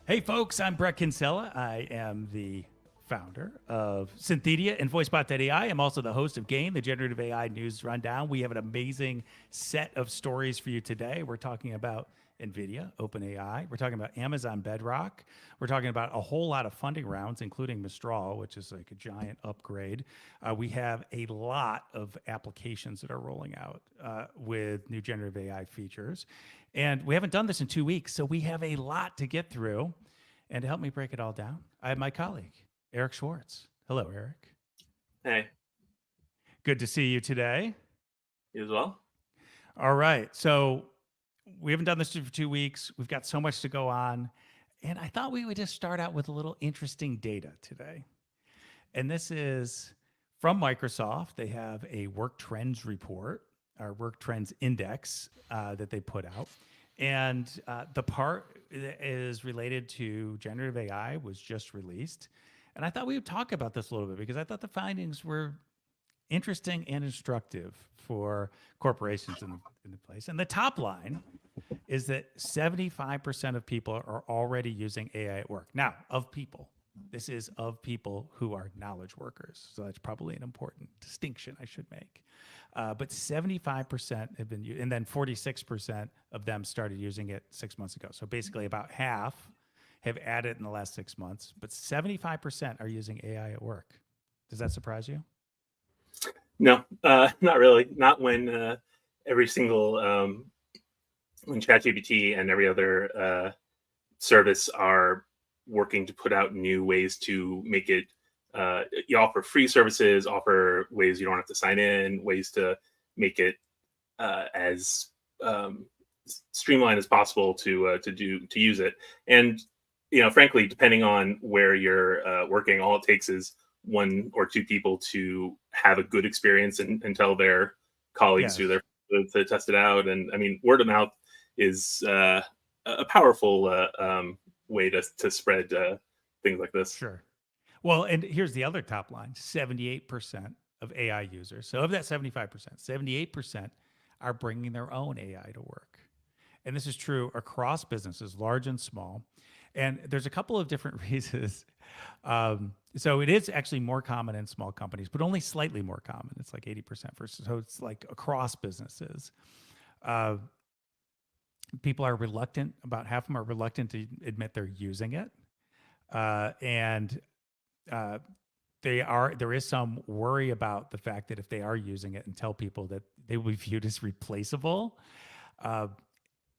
Hey folks, I'm Brett Kinsella. I am the founder of Synthedia and VoiceBot.ai. I'm also the host of GAIN, the Generative AI News Rundown. We have an amazing set of stories for you today. We're talking about NVIDIA, OpenAI. We're talking about Amazon Bedrock. We're talking about a whole lot of funding rounds, including Mistral, which is like a giant upgrade. We have a lot of applications that are rolling out with new generative AI features. And we haven't done this in 2 weeks, so we have a lot to get through. And to help me break it all down, I have my colleague, Eric Schwartz. Hello, Eric. Hey, Good to see you today. you as well? All right. So we haven't done this for 2 weeks. We've got so much to go on. And I thought we would just start out with a little interesting data today. And this is from Microsoft. They have a work trends report, our work trends index that they put out. And the part that is related to generative AI was just released. And I thought we would talk about this a little bit because I thought the findings were interesting and instructive for corporations in the place. And the top line is that 75% of people are already using AI at work. Now, of people, this is of people who are knowledge workers. So that's probably an important distinction I should make. But 75% have been, and then 46% of them started using it 6 months ago. So basically about half have added in the last 6 months, but 75% are using AI at work. Does that surprise you? No, not really. Not when every single when ChatGPT and every other service are working to put out new ways to make it. You offer free services, offer ways you don't have to sign in, ways to make it as streamlined as possible to use it. And frankly, depending on where you're working, all it takes is one or two people to have a good experience and tell their colleagues who they're to test it out. And I mean, word of mouth is a powerful way to spread things like this. Sure. Well, and here's the other top line 78% of AI users. So, of that 75%, 78% are bringing their own AI to work. And this is true across businesses, large and small. And there's a couple of different reasons. So, it is actually more common in small companies, but only slightly more common. It's like 80% versus, so it's like across businesses. People are reluctant, about half of them are reluctant to admit they're using it. And there is some worry about the fact that if they are using it and tell people that they will be viewed as replaceable.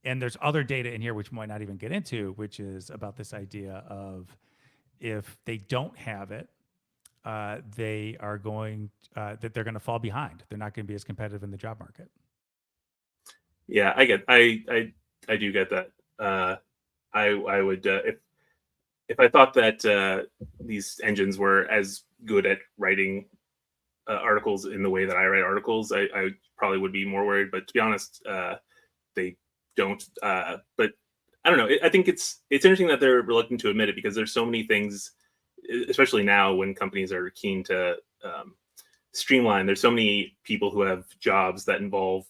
And there's other data in here which we might not even get into, which is about this idea of if they don't have it, they are going that they're going to fall behind. They're not going to be as competitive in the job market. Yeah, I do get that. I would if I thought that these engines were as good at writing articles in the way that I write articles, I probably would be more worried. But to be honest, they don't. But I don't know. I think it's interesting that they're reluctant to admit it because there's so many things, especially now when companies are keen to streamline. There's so many people who have jobs that involve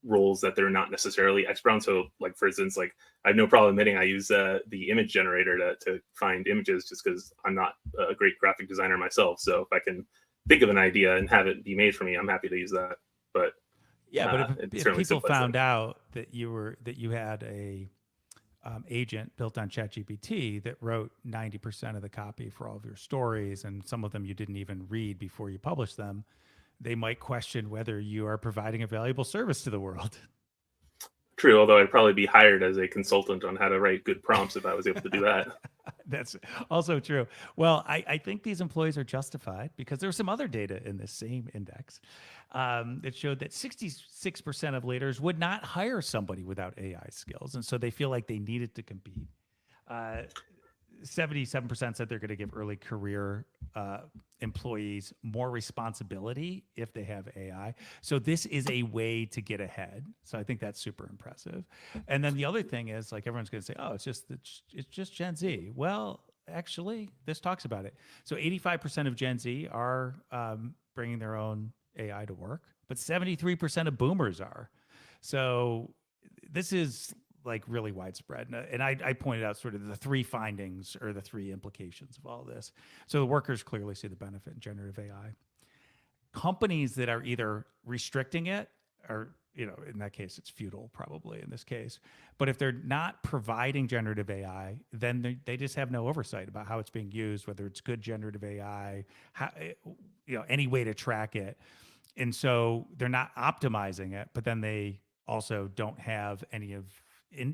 roles that they're not necessarily expert on. So, like for instance, like I have no problem admitting I use the image generator to find images, just because I'm not a great graphic designer myself. So if I can think of an idea and have it be made for me, I'm happy to use that. But yeah, but if people found out that you had a agent built on ChatGPT that wrote 90% of the copy for all of your stories, and some of them you didn't even read before you published them, they might question whether you are providing a valuable service to the world. True, although I'd probably be hired as a consultant on how to write good prompts if I was able to do that. That's also true. Well, I think these employees are justified because there's some other data in this same index that showed that 66% of leaders would not hire somebody without AI skills. And so they feel like they needed to compete. 77% said they're going to give early career employees more responsibility if they have AI. So this is a way to get ahead. So I think that's super impressive. And then the other thing is, like, everyone's going to say, "Oh, it's just Gen Z." Well, actually, this talks about it. So 85% of Gen Z are bringing their own AI to work, but 73% of Boomers are. So this is like really widespread. And I pointed out sort of the three findings or the three implications of all this. So the workers clearly see the benefit in generative AI. Companies that are either restricting it or, in that case, it's futile probably in this case. But if they're not providing generative AI, then they just have no oversight about how it's being used, whether it's good generative AI, how, any way to track it. And so they're not optimizing it, but then they also don't have any of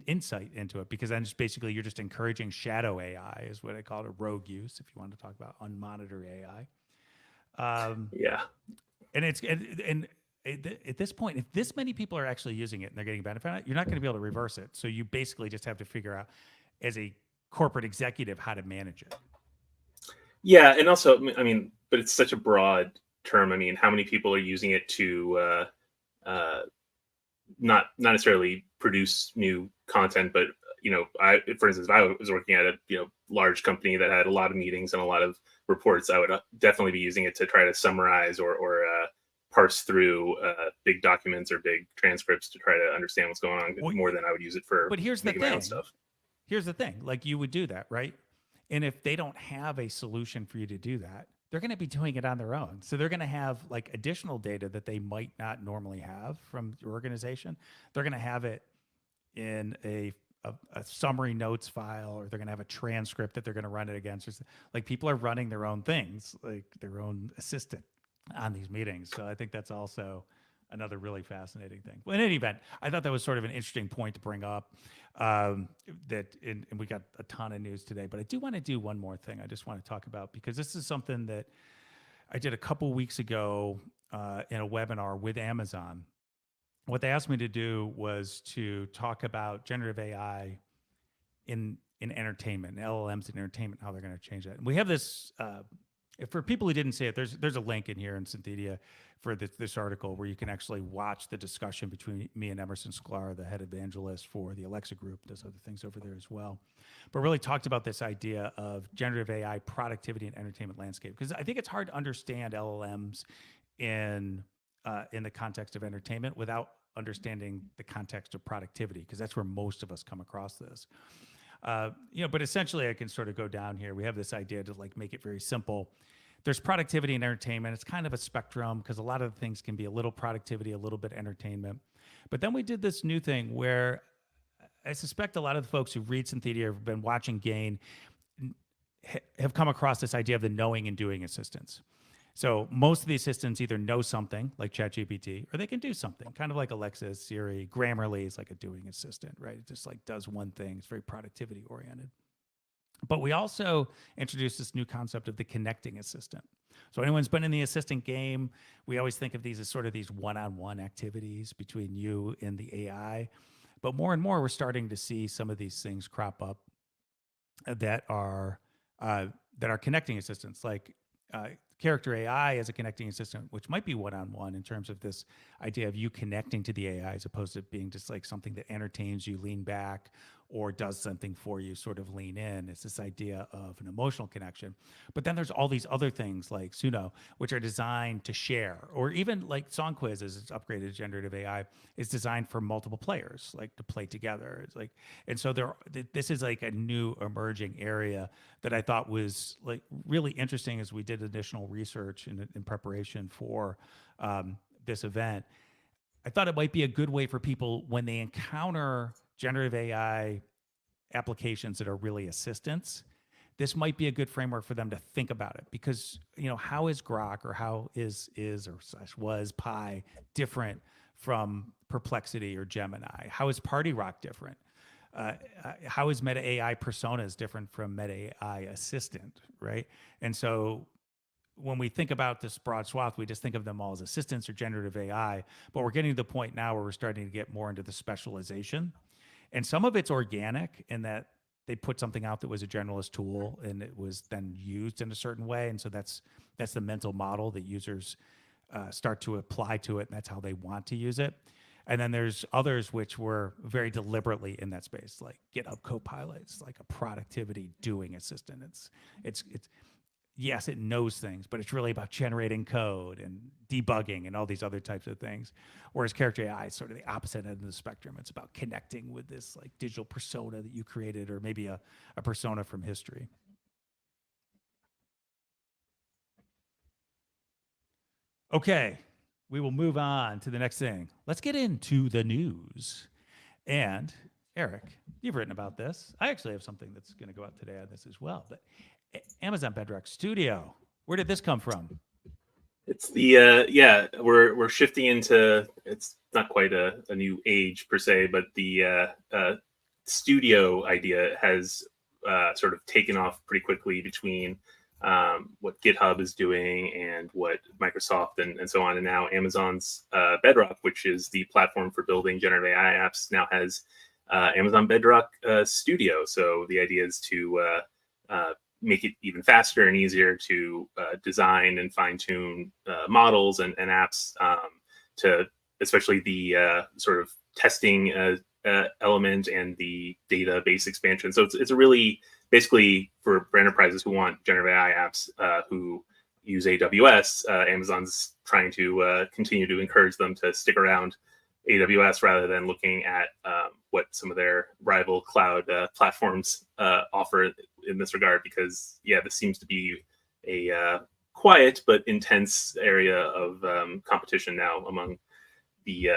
insight into it, because then it's basically you're just encouraging shadow AI is what I call it, a rogue use, if you want to talk about unmonitored AI. Yeah. And at this point, if this many people are actually using it and they're getting benefit out, you're not going to be able to reverse it. So you basically just have to figure out as a corporate executive how to manage it. Yeah, and also, I mean, but it's such a broad term. I mean, how many people are using it to not necessarily produce new content, but for instance, if I was working at a large company that had a lot of meetings and a lot of reports, I would definitely be using it to try to summarize or parse through big documents or big transcripts to try to understand what's going on, more than I would use it for but here's making the my own thing. stuff. Here's the thing, like you would do that, right? And if they don't have a solution for you to do that, they're going to be doing it on their own. So they're going to have like additional data that they might not normally have from your organization. They're going to have it in a summary notes file, or they're going to have a transcript that they're going to run it against. Like people are running their own things, like their own assistant on these meetings. So I think that's also another really fascinating thing. Well, in any event, I thought that was sort of an interesting point to bring up. And we got a ton of news today, but I do want to do one more thing. I just want to talk about, because this is something that I did a couple weeks ago in a webinar with Amazon. What they asked me to do was to talk about generative AI in entertainment, LLMs in entertainment, how they're going to change that. And we have this. For people who didn't see it, there's a link in here in Synthesia for this article where you can actually watch the discussion between me and Emerson Sklar, the head evangelist for the Alexa group, does other things over there as well. But really talked about this idea of generative AI productivity and entertainment landscape, because I think it's hard to understand LLMs in the context of entertainment without understanding the context of productivity, because that's where most of us come across this. But essentially I can sort of go down here. We have this idea to like make it very simple. There's productivity and entertainment. It's kind of a spectrum, because a lot of the things can be a little productivity, a little bit entertainment. But then we did this new thing where I suspect a lot of the folks who read Synthesia, have been watching Gain, have come across this idea of the knowing and doing assistants. So most of the assistants either know something like ChatGPT, or they can do something, kind of like Alexa, Siri. Grammarly is like a doing assistant, right? It just like does one thing. It's very productivity oriented. But we also introduced this new concept of the connecting assistant. So anyone's been in the assistant game, we always think of these as sort of these one-on-one activities between you and the AI. But more and more, we're starting to see some of these things crop up that are connecting assistants, like character AI as a connecting assistant, which might be one-on-one in terms of this idea of you connecting to the AI, as opposed to being just like something that entertains you, lean back, or does something for you, sort of lean in. It's this idea of an emotional connection. But then there's all these other things like Suno, which are designed to share, or even like Song Quiz, as it's upgraded to generative AI, is designed for multiple players, like to play together. It's like, and so this is like a new emerging area that I thought was like really interesting as we did additional research in preparation for this event. I thought it might be a good way for people, when they encounter generative AI applications that are really assistants, this might be a good framework for them to think about it. Because how is Grok, or how is or was Pi different from Perplexity or Gemini? How is Party Rock different? How is Meta AI Personas different from Meta AI Assistant, right? And so when we think about this broad swath, we just think of them all as assistants or generative AI. But we're getting to the point now where we're starting to get more into the specialization. And some of it's organic in that they put something out that was a generalist tool and it was then used in a certain way. And so that's the mental model that users start to apply to it, and that's how they want to use it. And then there's others which were very deliberately in that space, like GitHub Copilot. It's like a productivity doing assistant. It's yes, it knows things, but it's really about generating code and debugging and all these other types of things. Whereas character AI is sort of the opposite end of the spectrum. It's about connecting with this like digital persona that you created, or maybe a persona from history. Okay, we will move on to the next thing. Let's get into the news. And Eric, you've written about this. I actually have something that's going to go out today on this as well. But Amazon Bedrock Studio, where did this come from? It's the we're shifting into, it's not quite a new age per se, but the studio idea has sort of taken off pretty quickly between what GitHub is doing and what Microsoft and so on, and now Amazon's Bedrock, which is the platform for building generative AI apps, now has Amazon Bedrock Studio. So the idea is to make it even faster and easier to design and fine-tune models and apps, to especially the sort of testing element and the database expansion. So it's a really basically for enterprises who want generative AI apps who use AWS. Amazon's trying to continue to encourage them to stick around AWS rather than looking at what some of their rival cloud platforms offer in this regard, because this seems to be a quiet but intense area of competition now among the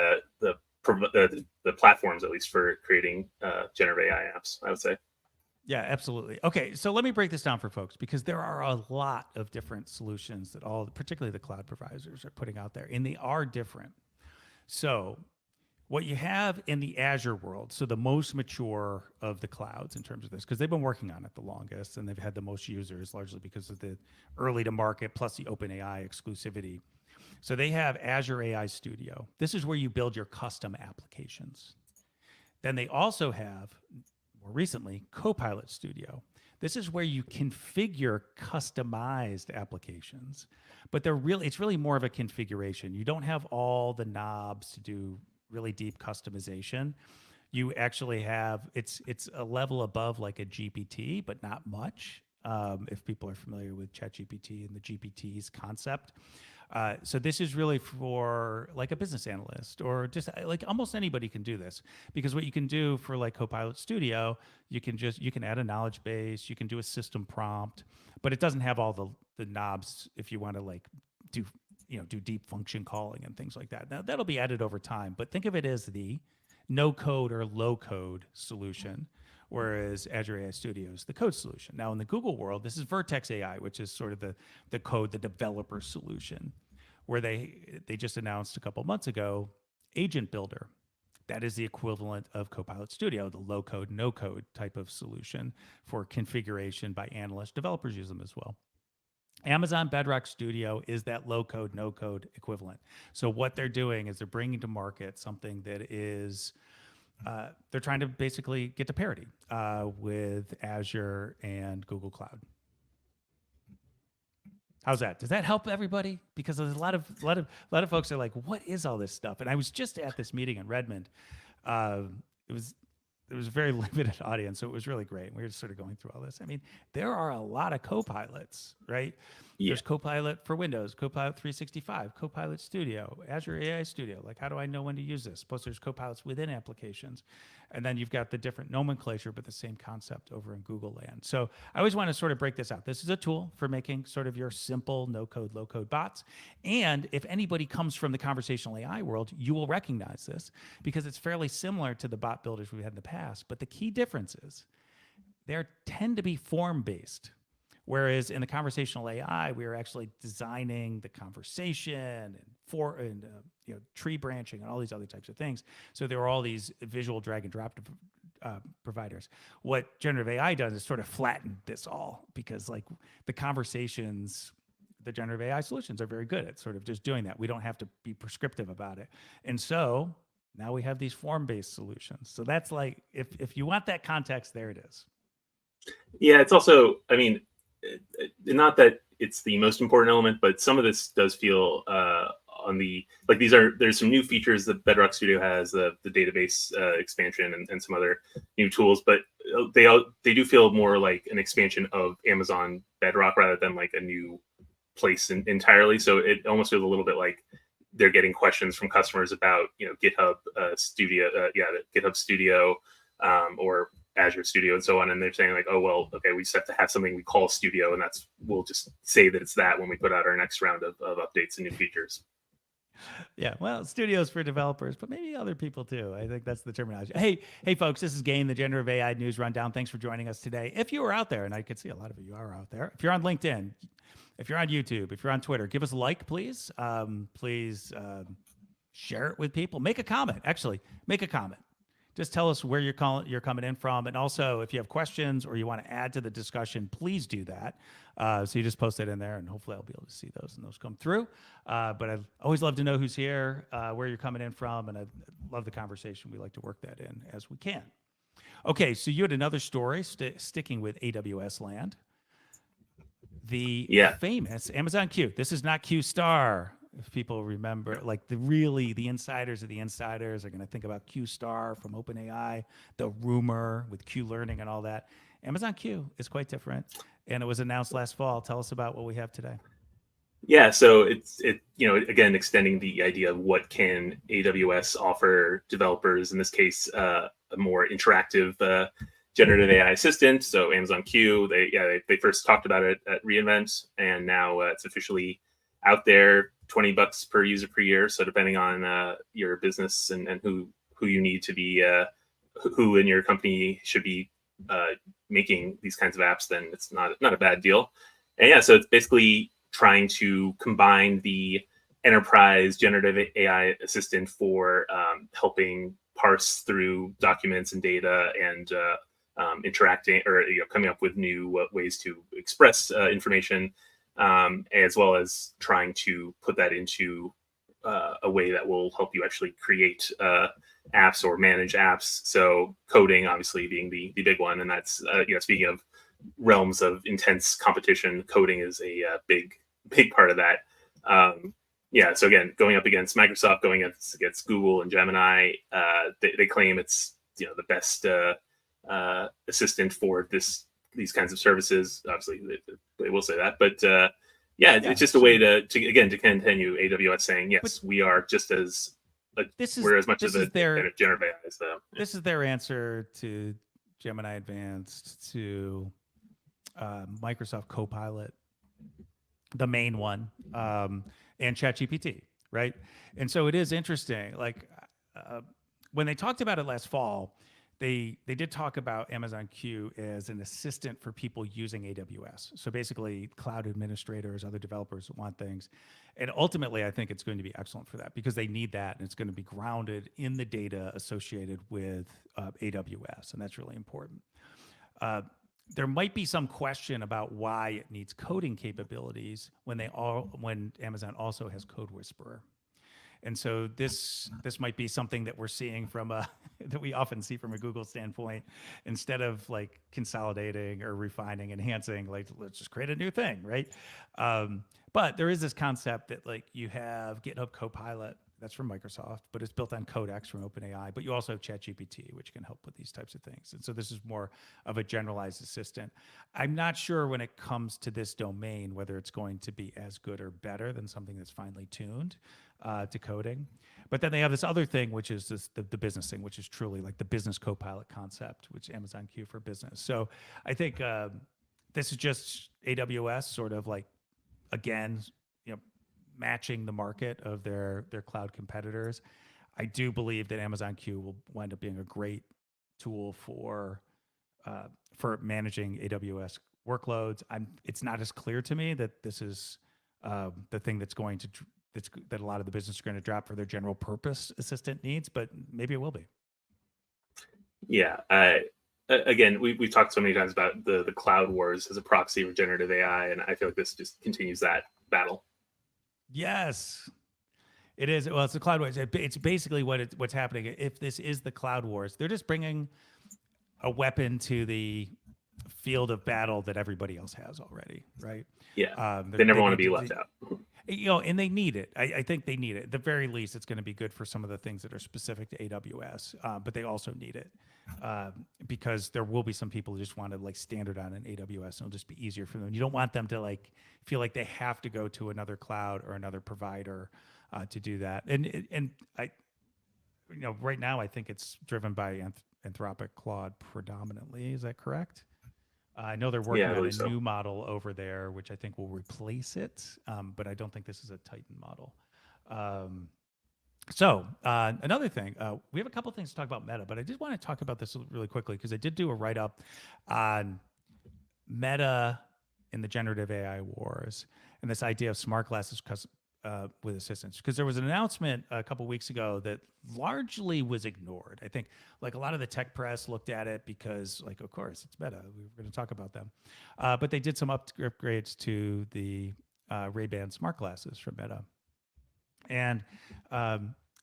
platforms, at least for creating generative AI apps, I would say. Yeah, absolutely. Okay, so let me break this down for folks, because there are a lot of different solutions that particularly the cloud providers, are putting out there, and they are different. So what you have in the Azure world, so the most mature of the clouds in terms of this, because they've been working on it the longest and they've had the most users, largely because of the early to market plus the OpenAI exclusivity. So they have Azure AI Studio. This is where you build your custom applications. Then they also have, more recently, Copilot Studio. This is where you configure customized applications, but it's really more of a configuration. You don't have all the knobs to do really deep customization. You actually have, it's a level above like a GPT, but not much. If people are familiar with ChatGPT and the GPT's concept. So this is really for like a business analyst, or just like almost anybody can do this, because what you can do for like Copilot Studio, you can add a knowledge base, you can do a system prompt, but it doesn't have all the knobs if you want to like do deep function calling and things like that. Now that'll be added over time, but think of it as the no code or low code solution, whereas Azure AI Studio is the code solution. Now in the Google world, this is Vertex AI, which is sort of the code, the developer solution, where they just announced a couple months ago, Agent Builder. That is the equivalent of Copilot Studio, the low code, no code type of solution for configuration by analysts. Developers use them as well. Amazon Bedrock Studio is that low code, no code equivalent. So what they're doing is they're bringing to market something that is, they're trying to basically get to parity with Azure and Google Cloud. How's that? Does that help everybody? Because there's a lot of folks are like, what is all this stuff? And I was just at this meeting in Redmond. It was a very limited audience, so it was really great. We were just sort of going through all this. I mean, there are a lot of Copilots, right? Yeah. There's Copilot for Windows, Copilot 365, Copilot Studio, Azure AI Studio. Like, how do I know when to use this? Plus, there's Copilots within applications. And then you've got the different nomenclature, but the same concept over in Google land. So I always want to sort of break this out. This is a tool for making sort of your simple no-code, low-code bots. And if anybody comes from the conversational AI world, you will recognize this, because it's fairly similar to the bot builders we've had in the past. But the key difference is they tend to be form-based. Whereas in the conversational AI, we are actually designing the conversation and tree branching and all these other types of things. So there are all these visual drag and drop providers. What generative AI does is sort of flatten this all, because like the conversations, the generative AI solutions are very good at sort of just doing that. We don't have to be prescriptive about it. And so now we have these form-based solutions. So that's like, if you want that context, there it is. Yeah, it's also, I mean, not that it's the most important element, but some of this does feel on the, like there's some new features that Bedrock Studio has, the database expansion and some other new tools, but they do feel more like an expansion of Amazon Bedrock rather than like a new place entirely. So it almost feels a little bit like they're getting questions from customers about, GitHub Studio, GitHub Studio, or Azure Studio and so on. And they're saying like, oh, well, okay, we just have to have something we call Studio, and we'll just say that it's that when we put out our next round of updates and new features. Yeah, well, studios for developers, but maybe other people too. I think that's the terminology. Hey, folks, this is Gain, the Generative AI News Rundown. Thanks for joining us today. If you are out there, and I can see a lot of you are out there, if you're on LinkedIn, if you're on YouTube, if you're on Twitter, give us a like, please. Please share it with people. Make a comment. Actually, make a comment. Just tell us where you're coming in from. And also, if you have questions or you want to add to the discussion, please do that. So you just post it in there, and hopefully I'll be able to see those and those come through. But I'd always love to know who's here, where you're coming in from, and I love the conversation. We like to work that in as we can. Okay, so you had another story sticking with AWS land. The famous Amazon Q. This is not Q Star. If people remember, like the insiders of the insiders are going to think about Q Star from OpenAI, the rumor with Q learning and all that. Amazon Q is quite different, and it was announced last fall. Tell us about what we have today. Yeah, so it's again extending the idea of what can AWS offer developers, in this case a more interactive generative AI assistant. So Amazon Q, they first talked about it at reInvent, and now it's officially out there. $20 per user per year. So depending on your business and who you need to be, who in your company should be making these kinds of apps, then it's not a bad deal. And yeah, so it's basically trying to combine the enterprise generative AI assistant for helping parse through documents and data and interacting or coming up with new ways to express information. As well as trying to put that into a way that will help you actually create apps or manage apps. So coding, obviously, being the big one, and that's speaking of realms of intense competition, coding is a big part of that. So again, going up against Microsoft, going against Google and Gemini, they claim it's the best assistant for these kinds of services. Obviously, they will say that, but it's just a way to continue AWS saying, yes, we are just as we're as much as a generative AI. So this is their answer to Gemini Advanced, to Microsoft Copilot, the main one, and ChatGPT, right? And so it is interesting. Like when they talked about it last fall, they did talk about Amazon Q as an assistant for people using AWS. So basically, cloud administrators, other developers that want things. And ultimately, I think it's going to be excellent for that because they need that, and it's going to be grounded in the data associated with AWS, and that's really important. There might be some question about why it needs coding capabilities when Amazon also has Code Whisperer. And so this might be something that we're seeing that we often see from a Google standpoint. Instead of like consolidating or refining, enhancing, like let's just create a new thing, right? But there is this concept that like you have GitHub Copilot, that's from Microsoft, but it's built on Codex from OpenAI. But you also have ChatGPT, which can help with these types of things. And so this is more of a generalized assistant. I'm not sure when it comes to this domain whether it's going to be as good or better than something that's finely tuned to coding. But then they have this other thing, which is the business thing, which is truly like the business Copilot concept, which Amazon Q for business. So I think this is just AWS sort of like, again, matching the market of their cloud competitors. I do believe that Amazon Q will wind up being a great tool for managing AWS workloads. It's not as clear to me that this is the thing that a lot of the business are going to drop for their general purpose assistant needs, but maybe it will be. Yeah. Again, we've talked so many times about the cloud wars as a proxy for generative AI, and I feel like this just continues that battle. Yes, it is. Well, it's the cloud wars. It's basically what's happening. If this is the cloud wars, they're just bringing a weapon to the field of battle that everybody else has already, right? Yeah, they never want to be left out. And they need it. I think they need it. At the very least, it's going to be good for some of the things that are specific to AWS, but they also need it. because there will be some people who just want to like standard on an AWS, and it'll just be easier for them. You don't want them to like feel like they have to go to another cloud or another provider to do that. And I, right now I think it's driven by Anthropic Claude predominantly. Is that correct? I know they're Yeah, I working on a believe so. new model over there, which I think will replace it, but I don't think this is a Titan model. Um, another thing, we have a couple things to talk about Meta, but I did want to talk about this really quickly because I did do a write up on Meta in the generative AI wars and this idea of smart glasses with assistants. Because there was an announcement a couple weeks ago that largely was ignored. I think like a lot of the tech press looked at it because, like, of course, it's Meta. We were going to talk about them. But they did some upgrades to the Ray-Ban smart glasses from Meta. And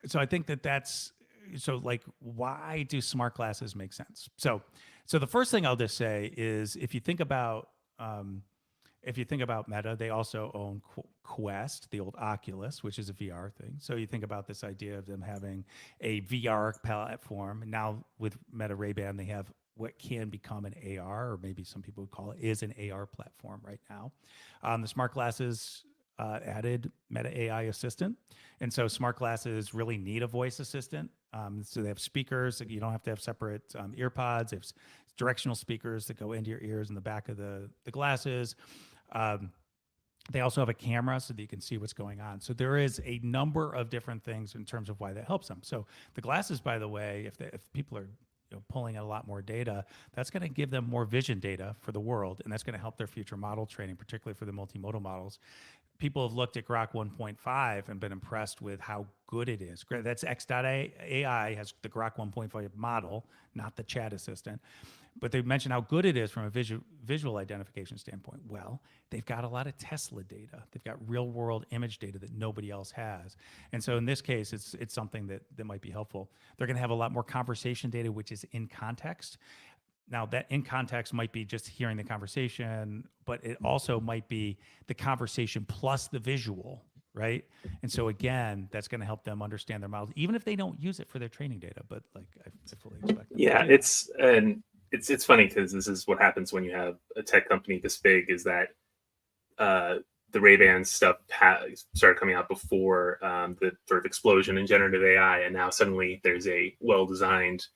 so I think that's so like, why do smart glasses make sense? So the first thing I'll just say is if you think about Meta, they also own Quest, the old Oculus, which is a VR thing. So you think about this idea of them having a VR platform. Now with Meta Ray-Ban, they have what can become an AR, or maybe some people would call it is an AR platform right now. The smart glasses added Meta AI Assistant. And so smart glasses really need a voice assistant. So they have speakers. You don't have to have separate ear pods. They have directional speakers that go into your ears in the back of the glasses. They also have a camera so that you can see what's going on. So there is a number of different things in terms of why that helps them. So the glasses, by the way, if people are pulling in a lot more data, that's going to give them more vision data for the world, and that's going to help their future model training, particularly for the multimodal models. People have looked at Grok 1.5 and been impressed with how good it is. That's X.AI has the Grok 1.5 model, not the chat assistant. But they mentioned how good it is from a visual identification standpoint. Well, they've got a lot of Tesla data. They've got real world image data that nobody else has. And so in this case, it's something that might be helpful. They're going to have a lot more conversation data, which is in context. Now, that in context might be just hearing the conversation, but it also might be the conversation plus the visual, right? And so again, that's going to help them understand their models, even if they don't use it for their training data. But like, I fully expect them Yeah, to do that. it's funny because this is what happens when you have a tech company this big. Is that the Ray-Ban stuff started coming out before the sort of explosion in generative AI, and now suddenly there's a well-designed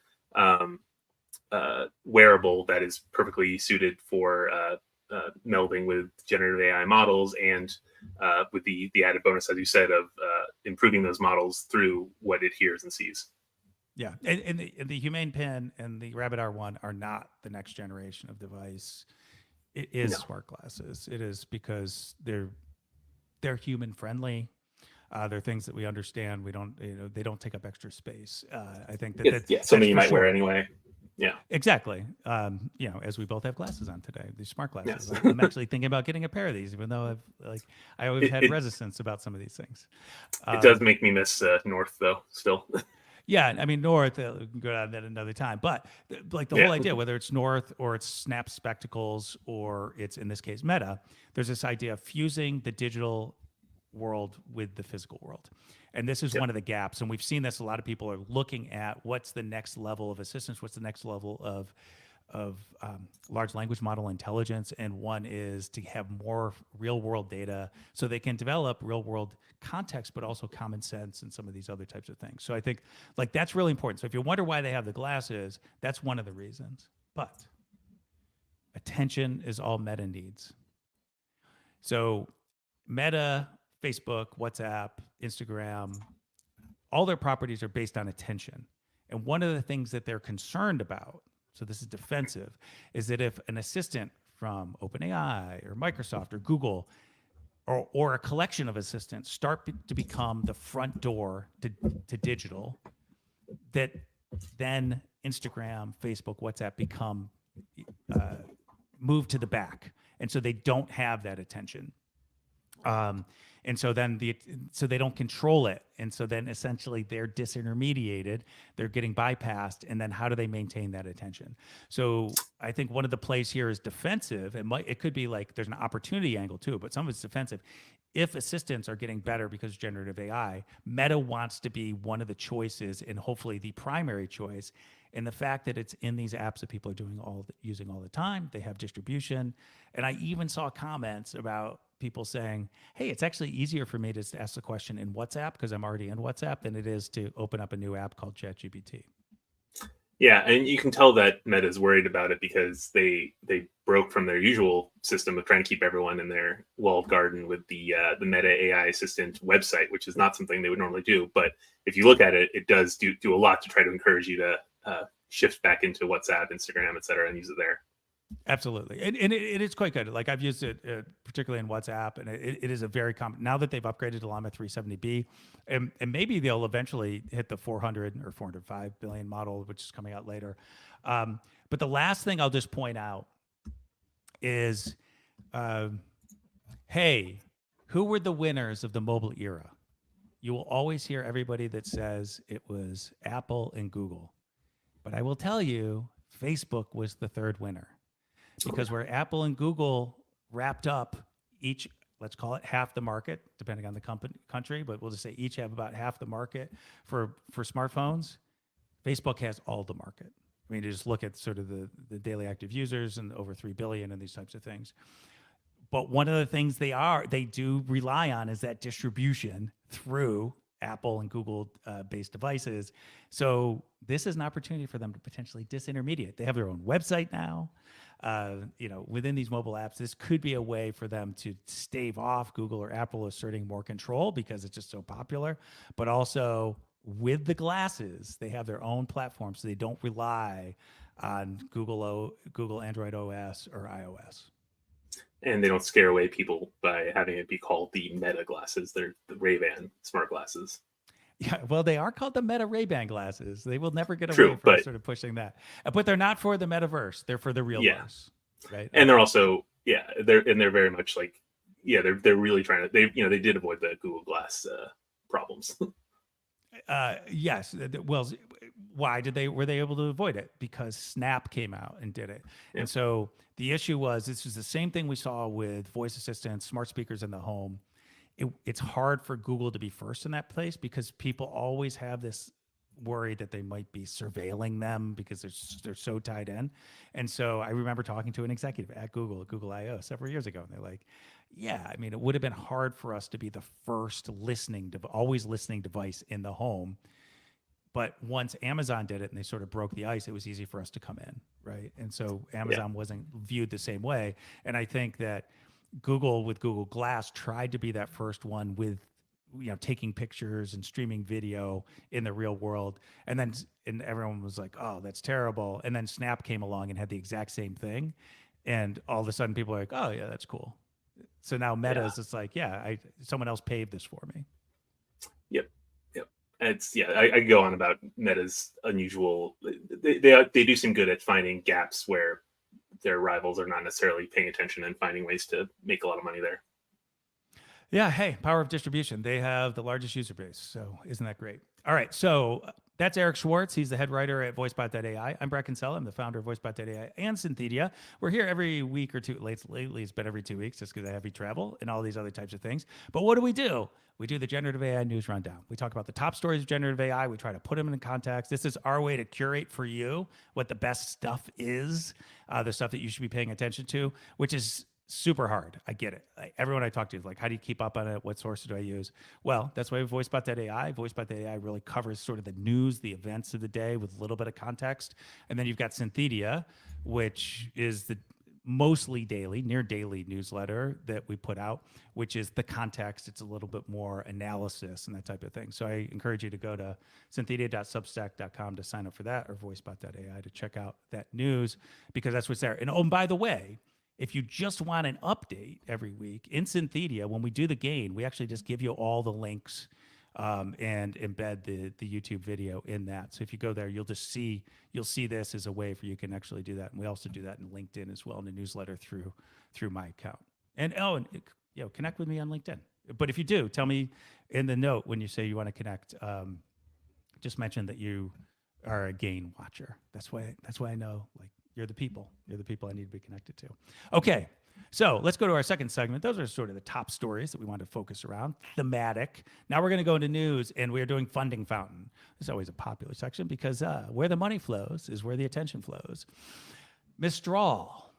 wearable that is perfectly suited for melding with generative AI models, and with the added bonus, as you said, of improving those models through what it hears and sees. Yeah, and the Humane Pen and the Rabbit R1 are not the next generation of device. It is No. smart glasses. It is because they're human friendly. They're things that we understand. We don't, they don't take up extra space. I think Something that's you for might wear sure. anyway. Yeah. Exactly. As we both have glasses on today, these smart glasses. Yes. I'm actually thinking about getting a pair of these, even though I always had it, resistance about some of these things. it does make me miss North though. Still. Yeah, I mean North. We can go on that another time. But like the Yeah. whole idea, whether it's North or it's Snap Spectacles or it's in this case Meta, there's this idea of fusing the digital world with the physical world. And this is Yep. one of the gaps. And we've seen this. A lot of people are looking at what's the next level of assistance, what's the next level of large language model intelligence, and one is to have more real world data so they can develop real world context, but also common sense and some of these other types of things. So I think like that's really important. So if you wonder why they have the glasses, that's one of the reasons. But attention is all Meta needs. So Meta, Facebook, WhatsApp, Instagram, all their properties are based on attention. And one of the things that they're concerned about, so this is defensive, is that if an assistant from OpenAI or Microsoft or Google or a collection of assistants start to become the front door to digital, that then Instagram, Facebook, WhatsApp become moved to the back. And so they don't have that attention. And so then so they don't control it. And so then essentially they're disintermediated, they're getting bypassed. And then how do they maintain that attention? So I think one of the plays here is defensive. It could be like there's an opportunity angle too, but some of it's defensive. If assistants are getting better because of generative AI, Meta wants to be one of the choices and hopefully the primary choice. And the fact that it's in these apps that people are using all the time, they have distribution. And I even saw comments about people saying, hey, it's actually easier for me to ask the question in WhatsApp because I'm already in WhatsApp than it is to open up a new app called ChatGPT. Yeah, and you can tell that Meta is worried about it because they broke from their usual system of trying to keep everyone in their walled garden with the Meta AI assistant website, which is not something they would normally do. But if you look at it, it does do a lot to try to encourage you to shift back into WhatsApp, Instagram, et cetera, and use it there. Absolutely. And it is quite good. Like I've used it particularly in WhatsApp, and it is a very common, now that they've upgraded to Llama 370B, and maybe they'll eventually hit the 400 or 405 billion model, which is coming out later. But the last thing I'll just point out is, hey, who were the winners of the mobile era? You will always hear everybody that says it was Apple and Google. But I will tell you, Facebook was the third winner, because where Apple and Google wrapped up each, let's call it half the market, depending on the country, but we'll just say each have about half the market for smartphones. Facebook has all the market. I mean, just look at sort of the daily active users and over 3 billion and these types of things. But one of the things they do rely on is that distribution through Apple and Google based devices. So this is an opportunity for them to potentially disintermediate. They have their own website now. Within these mobile apps, this could be a way for them to stave off Google or Apple asserting more control because it's just so popular. But also with the glasses, they have their own platform, so they don't rely on Google Android OS or iOS. And they don't scare away people by having it be called the Meta glasses. They're the Ray-Ban smart glasses. Yeah, well, they are called the Meta Ray-Ban glasses. They will never get away from sort of pushing that. But they're not for the metaverse. They're for the real verse, right? And they're also they're very much like they're really trying to they did avoid the Google Glass problems. Yes. Well, why were they able to avoid it? Because Snap came out and did it. Yeah. And so the issue was, this was the same thing we saw with voice assistants, smart speakers in the home. It's hard for Google to be first in that place because people always have this worry that they might be surveilling them because they're so tied in. And so I remember talking to an executive at Google I/O several years ago, and they're like, yeah, I mean, it would have been hard for us to be the first always listening device in the home. But once Amazon did it and they sort of broke the ice, it was easy for us to come in, right? And so Amazon wasn't viewed the same way. And I think that Google with Google Glass tried to be that first one with taking pictures and streaming video in the real world. And everyone was like, oh, that's terrible. And then Snap came along and had the exact same thing. And all of a sudden people are like, oh yeah, that's cool. So now Meta is just like, someone else paved this for me. Yep. It's I go on about Meta's unusual. They do seem good at finding gaps where their rivals are not necessarily paying attention and finding ways to make a lot of money there. Yeah. Hey, power of distribution. They have the largest user base. So isn't that great? All right. So that's Eric Schwartz. He's the head writer at VoiceBot.ai. I'm Brett Kinsella. I'm the founder of VoiceBot.ai and Synthedia. We're here every week or two. Lately, it's been every 2 weeks just because I have you travel and all these other types of things. But what do? We do the Generative AI News Rundown. We talk about the top stories of generative AI. We try to put them in context. This is our way to curate for you what the best stuff is, the stuff that you should be paying attention to, which is super hard. I get it. Everyone I talk to is like, how do you keep up on it? What sources do I use? Well, that's why VoiceBot.ai. VoiceBot.ai really covers sort of the news, the events of the day with a little bit of context. And then you've got Synthedia, which is the mostly near daily newsletter that we put out, which is the context. It's a little bit more analysis and that type of thing. So I encourage you to go to synthedia.substack.com to sign up for that, or voicebot.ai to check out that news, because that's what's there. And oh, and by the way, if you just want an update every week in Synthedia, when we do the gain, we actually just give you all the links and embed the YouTube video in that. So if you go there, you'll see this as a way for you can actually do that. And we also do that in LinkedIn as well, in a newsletter through my account. And connect with me on LinkedIn. But if you do, tell me in the note when you say you want to connect. Just mention that you are a gain watcher. That's why I know, like, you're the people I need to be connected to. Okay. So let's go to our second segment. Those are sort of the top stories that we want to focus around, thematic. Now we're going to go into news, and we're doing funding fountain. It's always a popular section because where the money flows is where the attention flows. Mistral,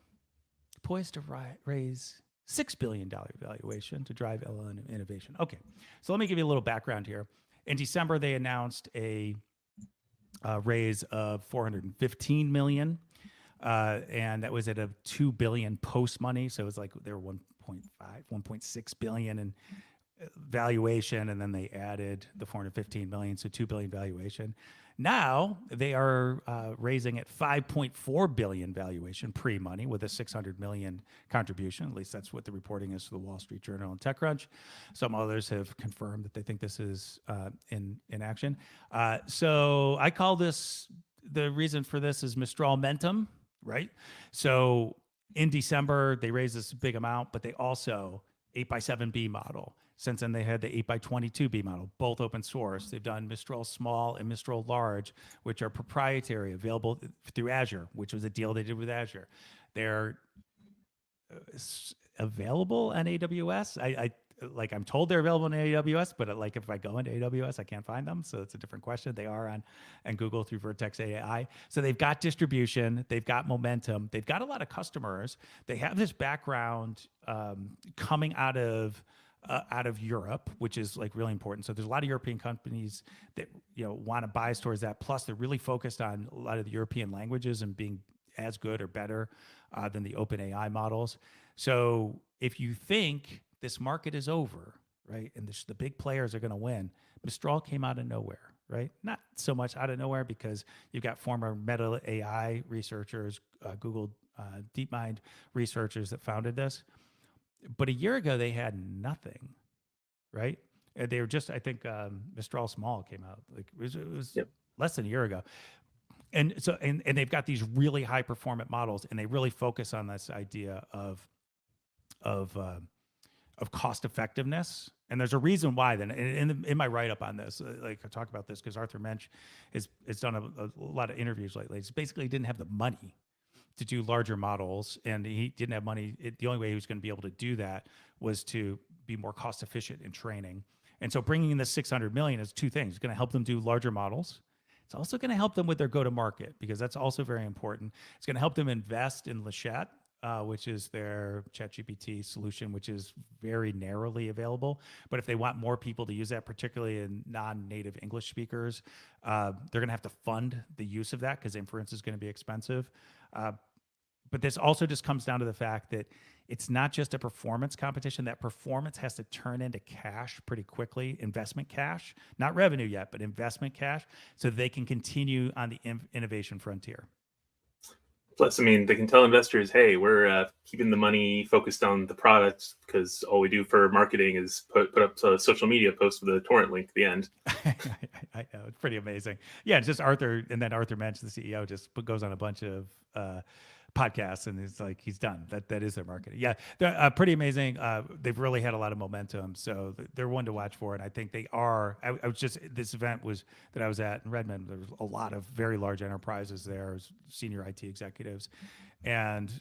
poised to raise $6 billion valuation to drive LLM innovation. Okay, so let me give you a little background here. In December, they announced a raise of $415 million. And that was at a 2 billion post money. So it was like they were 1.5, 1.6 billion in valuation. And then they added the 415 million. So 2 billion valuation. Now they are raising at 5.4 billion valuation pre-money with a 600 million contribution. At least that's what the reporting is to the Wall Street Journal and TechCrunch. Some others have confirmed that they think this is in action. So I call this, the reason for this is Mistral Mentum, right? So in December, they raised this big amount, but they also 8x7B model. Since then, they had the 8x22B model, both open source. They've done Mistral Small and Mistral Large, which are proprietary, available through Azure, which was a deal they did with Azure. They're available on AWS. I'm told they're available on AWS, but like if I go into AWS, I can't find them. So it's a different question. They are on Google through Vertex AI. So they've got distribution, they've got momentum, they've got a lot of customers. They have this background coming out of Europe, which is like really important. So there's a lot of European companies that want to bias towards that. Plus, they're really focused on a lot of the European languages and being as good or better than the OpenAI models. So if you think this market is over, right, and the big players are going to win, Mistral came out of nowhere, right? Not so much out of nowhere because you've got former Meta AI researchers, Google DeepMind researchers that founded this. But a year ago, they had nothing, right? And they were just, I think, Mistral Small came out. Like it was Yep. less than a year ago. And so, and they've got these really high performant models, and they really focus on this idea of cost effectiveness. And there's a reason why. Then, in my write up on this, like I talk about this because Arthur Mensch has done a lot of interviews lately. It's basically didn't have the money to do larger models, and he didn't have money. The only way he was going to be able to do that was to be more cost efficient in training. And so bringing in the 600 million is two things. It's going to help them do larger models. It's also going to help them with their go-to-market because that's also very important. It's going to help them invest in Lexion, which is their ChatGPT solution, which is very narrowly available. But if they want more people to use that, particularly in non-native English speakers, they're going to have to fund the use of that because inference is going to be expensive. But this also just comes down to the fact that it's not just a performance competition. That performance has to turn into cash pretty quickly, investment cash, not revenue yet, but investment cash, so they can continue on the innovation frontier. Plus, I mean, they can tell investors, hey, we're keeping the money focused on the product because all we do for marketing is put up a social media post with a torrent link at the end. I know, it's pretty amazing. Yeah, it's just Arthur, and then Arthur Mensch, the CEO, just goes on a bunch of podcasts, and it's like he's done. That is their marketing. Yeah, they're pretty amazing. They've really had a lot of momentum, so they're one to watch for. And I think they are. I was just this event was that I was at in Redmond. There was a lot of very large enterprises there, senior IT executives, and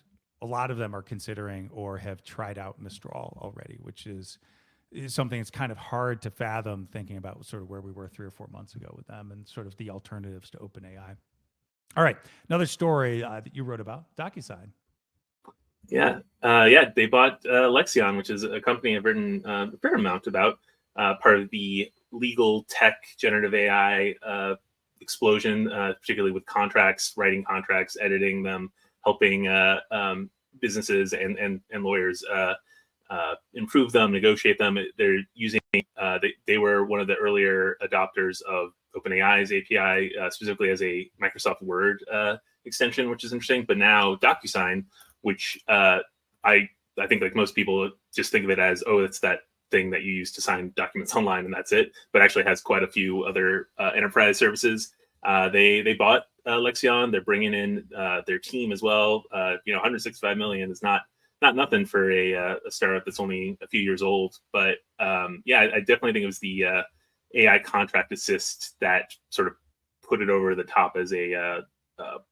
a lot of them are considering or have tried out Mistral already, which is something that's kind of hard to fathom thinking about sort of where we were 3 or 4 months ago with them and sort of the alternatives to OpenAI. All right, another story that you wrote about, Docusign. Yeah, they bought Lexion, which is a company I've written a fair amount about, part of the legal tech generative AI explosion, particularly with contracts, writing contracts, editing them, helping businesses and lawyers improve them, negotiate them. They're using, they were one of the earlier adopters of OpenAI's API, specifically as a Microsoft Word extension, which is interesting. But now Docusign, which I think like most people just think of it as, oh, it's that thing that you use to sign documents online and that's it, but actually has quite a few other enterprise services. They bought Lexion. They're bringing in their team as well. 165 million is not nothing for a startup that's only a few years old. But I definitely think it was the AI contract assist that sort of put it over the top as a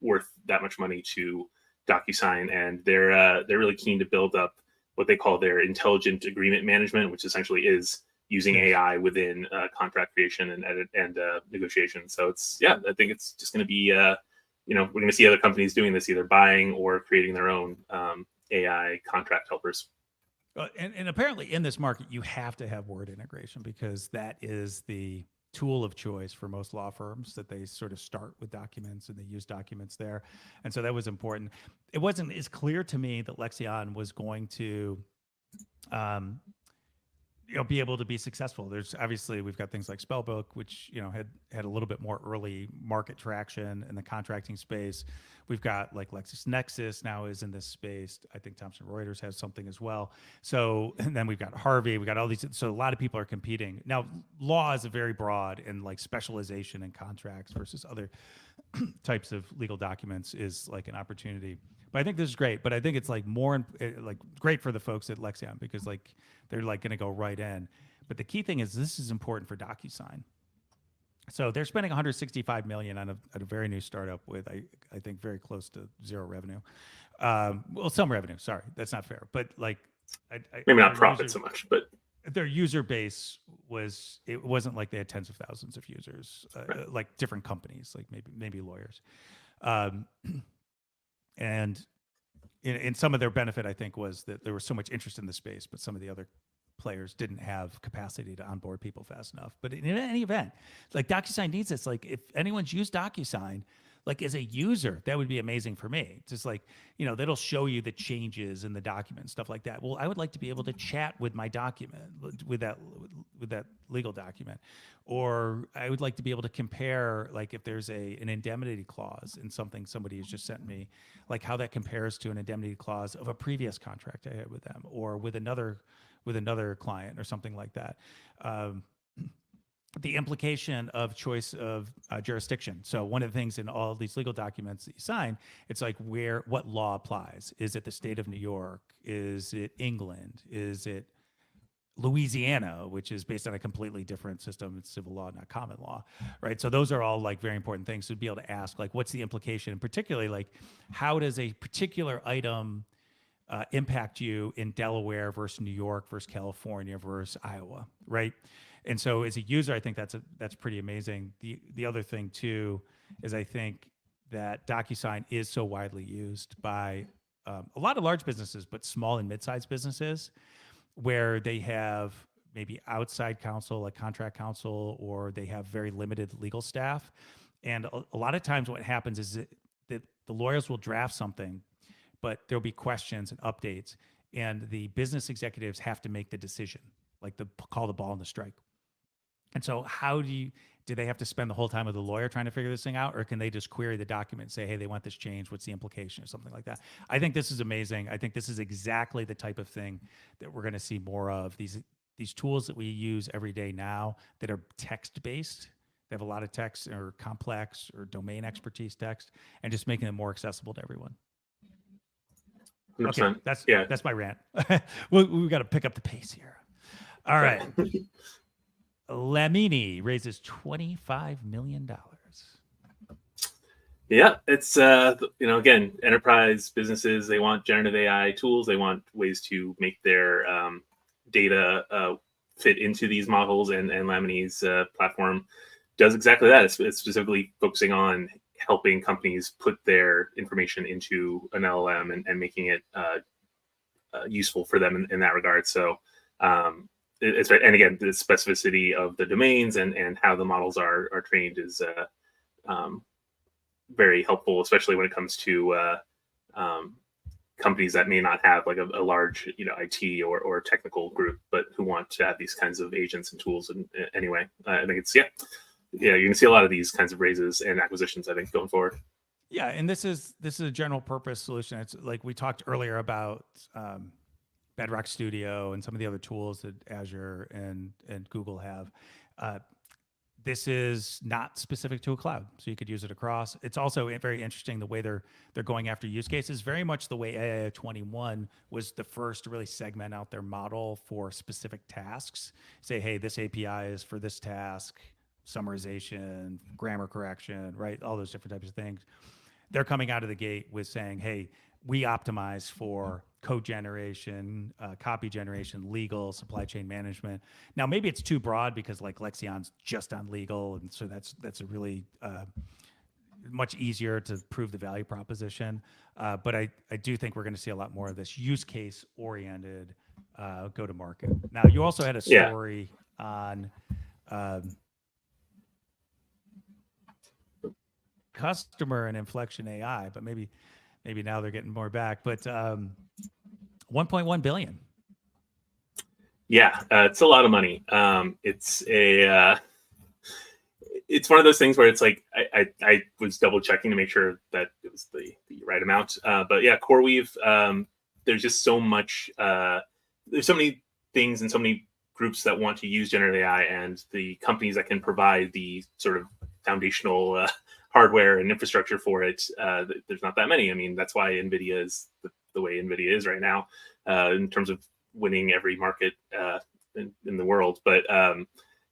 worth that much money to DocuSign, and they're really keen to build up what they call their intelligent agreement management, which essentially is using Yes. AI within contract creation and edit and negotiation. So I think it's just going to be we're going to see other companies doing this, either buying or creating their own AI contract helpers. And apparently in this market, you have to have word integration because that is the tool of choice for most law firms, that they sort of start with documents and they use documents there. And so that was important. It wasn't as clear to me that Lexion was going to um, be able to be successful. There's obviously, we've got things like Spellbook, which had a little bit more early market traction in the contracting space. We've got like LexisNexis now is in this space. I think Thomson Reuters has something as well. So, and then we've got Harvey. We got all these. So a lot of people are competing now. Law is a very broad, and like specialization in contracts versus other types of legal documents is like an opportunity. But I think this is great. But I think it's like like great for the folks at Lexion because like they're like going to go right in. But the key thing is this is important for DocuSign. So they're spending 165 million on a very new startup with I think very close to zero revenue. Well, some revenue. Sorry, that's not fair. But like, maybe not profit so much, but their user base wasn't like they had tens of thousands of users, right. Like different companies, like maybe lawyers, and in some of their benefit, I think, was that there was so much interest in the space, but some of the other players didn't have capacity to onboard people fast enough. But in any event, like DocuSign needs this. Like if anyone's used DocuSign, like as a user, that would be amazing for me. Just like, that'll show you the changes in the document, stuff like that. Well, I would like to be able to chat with my document, with that legal document. Or I would like to be able to compare, like if there's an indemnity clause in something somebody has just sent me, like how that compares to an indemnity clause of a previous contract I had with them or with another client or something like that. The implication of choice of jurisdiction. So one of the things in all these legal documents that you sign, it's like what law applies. Is it the state of New York? Is it England? Is it Louisiana, which is based on a completely different system? It's civil law, not common law, right? So those are all like very important things to be able to ask, like, what's the implication? And particularly, like, how does a particular item impact you in Delaware versus New York versus California versus Iowa, right? And so as a user, I think that's pretty amazing. The other thing too is I think that DocuSign is so widely used by a lot of large businesses, but small and mid-sized businesses where they have maybe outside counsel, like contract counsel, or they have very limited legal staff. And a lot of times what happens is that the lawyers will draft something, but there'll be questions and updates, and the business executives have to make the decision, like call the ball on the strike. And so do they have to spend the whole time with the lawyer trying to figure this thing out, or can they just query the document and say, hey, they want this changed, what's the implication, or something like that? I think this is amazing. I think this is exactly the type of thing that we're going to see more of. These tools that we use every day now that are text-based, they have a lot of text or complex or domain expertise text, and just making them more accessible to everyone. 100%. Okay, that's my rant. We've got to pick up the pace here. All right. Lamini raises $25 million. Yeah, it's again, enterprise businesses, they want generative AI tools. They want ways to make their data fit into these models, and Lamini's platform does exactly that. It's specifically focusing on helping companies put their information into an LLM and making it useful for them in that regard. So and again, the specificity of the domains and how the models are trained is very helpful, especially when it comes to companies that may not have like a large IT or technical group, but who want to have these kinds of agents and tools. And anyway, I think it's you can see a lot of these kinds of raises and acquisitions, I think, going forward. Yeah, and this is a general purpose solution. It's like we talked earlier about Bedrock Studio and some of the other tools that Azure and Google have. This is not specific to a cloud, so you could use it across. It's also very interesting the way they're going after use cases, very much the way AI 21 was the first to really segment out their model for specific tasks. Say, hey, this API is for this task, summarization, grammar correction, right? All those different types of things. They're coming out of the gate with saying, hey, we optimize for code generation, copy generation, legal, supply chain management. Now, maybe it's too broad because like Lexion's just on legal, and so that's a really much easier to prove the value proposition. But I do think we're going to see a lot more of this use case oriented go to market. Now, you also had a story on customer and Inflection AI, but maybe now they're getting more back. But 1.1 billion. Yeah, it's a lot of money. It's one of those things where it's like I was double checking to make sure that it was the right amount. But yeah, CoreWeave, there's just so much. There's so many things and so many groups that want to use generative AI, and the companies that can provide the sort of foundational hardware and infrastructure for it. There's not that many. I mean, that's why NVIDIA is the way NVIDIA is right now in terms of winning every market in the world. But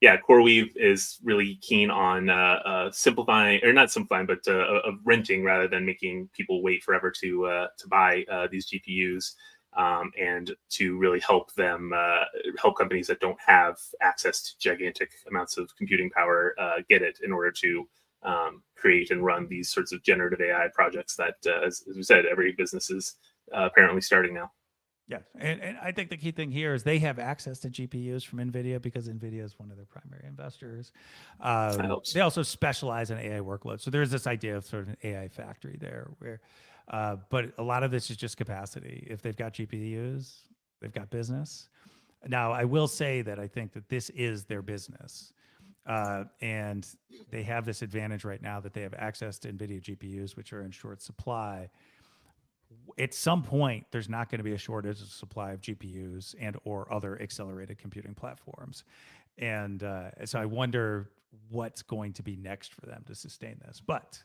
yeah, CoreWeave is really keen on simplifying, or not simplifying, but renting rather than making people wait forever to buy these GPUs, and to really help them help companies that don't have access to gigantic amounts of computing power get it in order to create and run these sorts of generative AI projects that, as we said, every business is apparently starting now. Yeah, and I think the key thing here is they have access to GPUs from NVIDIA because NVIDIA is one of their primary investors. That helps. They also specialize in AI workloads. So there's this idea of sort of an AI factory there where, but a lot of this is just capacity. If they've got GPUs, they've got business. Now, I will say that I think that this is their business. And they have this advantage right now that they have access to NVIDIA GPUs, which are in short supply. At some point, there's not going to be a shortage of supply of GPUs and or other accelerated computing platforms. And so I wonder what's going to be next for them to sustain this. But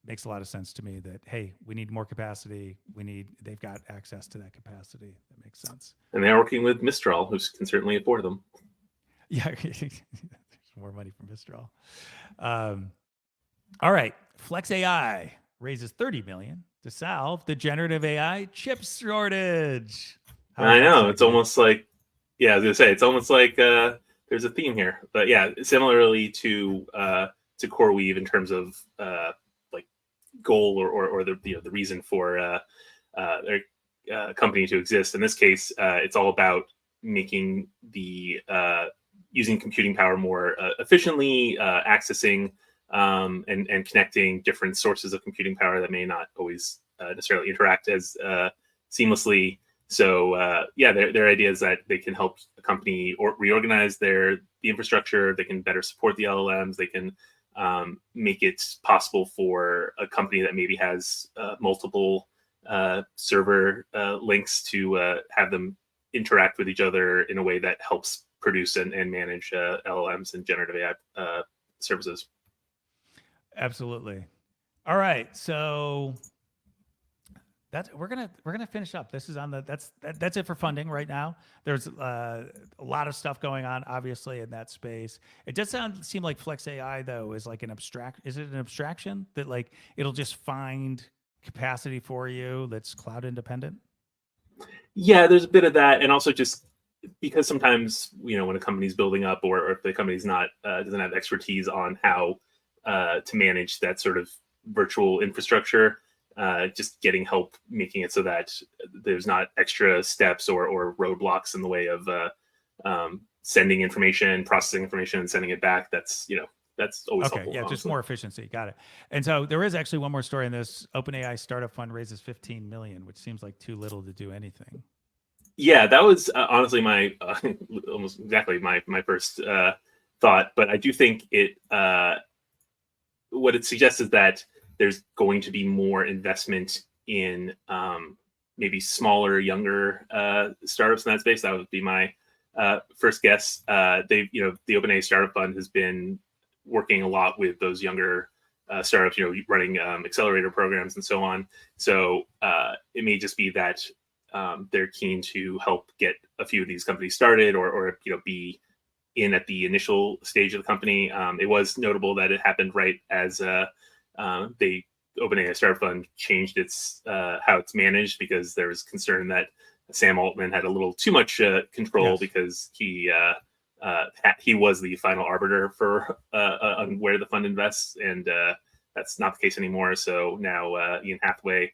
it makes a lot of sense to me that, hey, we need more capacity. They've got access to that capacity. That makes sense. And they're working with Mistral, who can certainly afford them. Yeah, more money from Mistral. All right, Flex AI raises $30 million to solve the generative AI chip shortage. I know, it's almost like, yeah, I was gonna say, it's almost like there's a theme here. But yeah, similarly to CoreWeave in terms of like goal or the reason for their company to exist. In this case, it's all about making the using computing power more efficiently, accessing and connecting different sources of computing power that may not always necessarily interact as seamlessly. So yeah, their idea is that they can help a company or reorganize the infrastructure. They can better support the LLMs. They can make it possible for a company that maybe has multiple server links to have them interact with each other in a way that helps produce and manage LLMs and generative AI services. Absolutely. All right, so we're gonna finish up. This is on that's it for funding right now. There's a lot of stuff going on, obviously, in that space. It does seem like Flex AI though is like is it an abstraction that like it'll just find capacity for you that's cloud independent? Yeah, there's a bit of that, and also just because sometimes when a company's building up, or if the company's not doesn't have expertise on how to manage that sort of virtual infrastructure, just getting help making it so that there's not extra steps or roadblocks in the way of sending information, processing information, and sending it back. That's always okay, helpful. Yeah, just more efficiency. Got it. And so there is actually one more story in this. OpenAI startup fund raises $15 million, which seems like too little to do anything. Yeah, that was honestly my almost exactly my first thought. But I do think it what it suggests is that there's going to be more investment in maybe smaller, younger startups in that space. That would be my first guess. The OpenAI Startup Fund has been working a lot with those younger startups, running accelerator programs and so on. So it may just be that they're keen to help get a few of these companies started, or be in at the initial stage of the company. It was notable that it happened right as OpenAI Startup Fund changed its how it's managed because there was concern that Sam Altman had a little too much control because he was the final arbiter for on where the fund invests, and that's not the case anymore. So now Ian Hathaway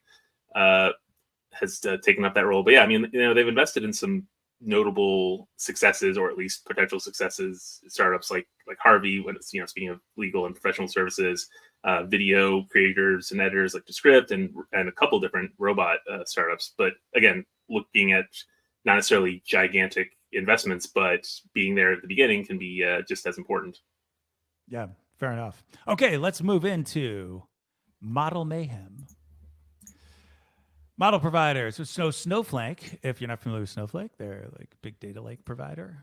has taken up that role. But yeah, I mean, they've invested in some notable successes, or at least potential successes, startups like Harvey, when it's, speaking of legal and professional services, video creators and editors like Descript, and a couple different robot startups. But again, looking at not necessarily gigantic investments, but being there at the beginning can be just as important. Yeah, fair enough. Okay, let's move into model mayhem. Model providers. So Snowflake, if you're not familiar with Snowflake, they're like a big data lake provider.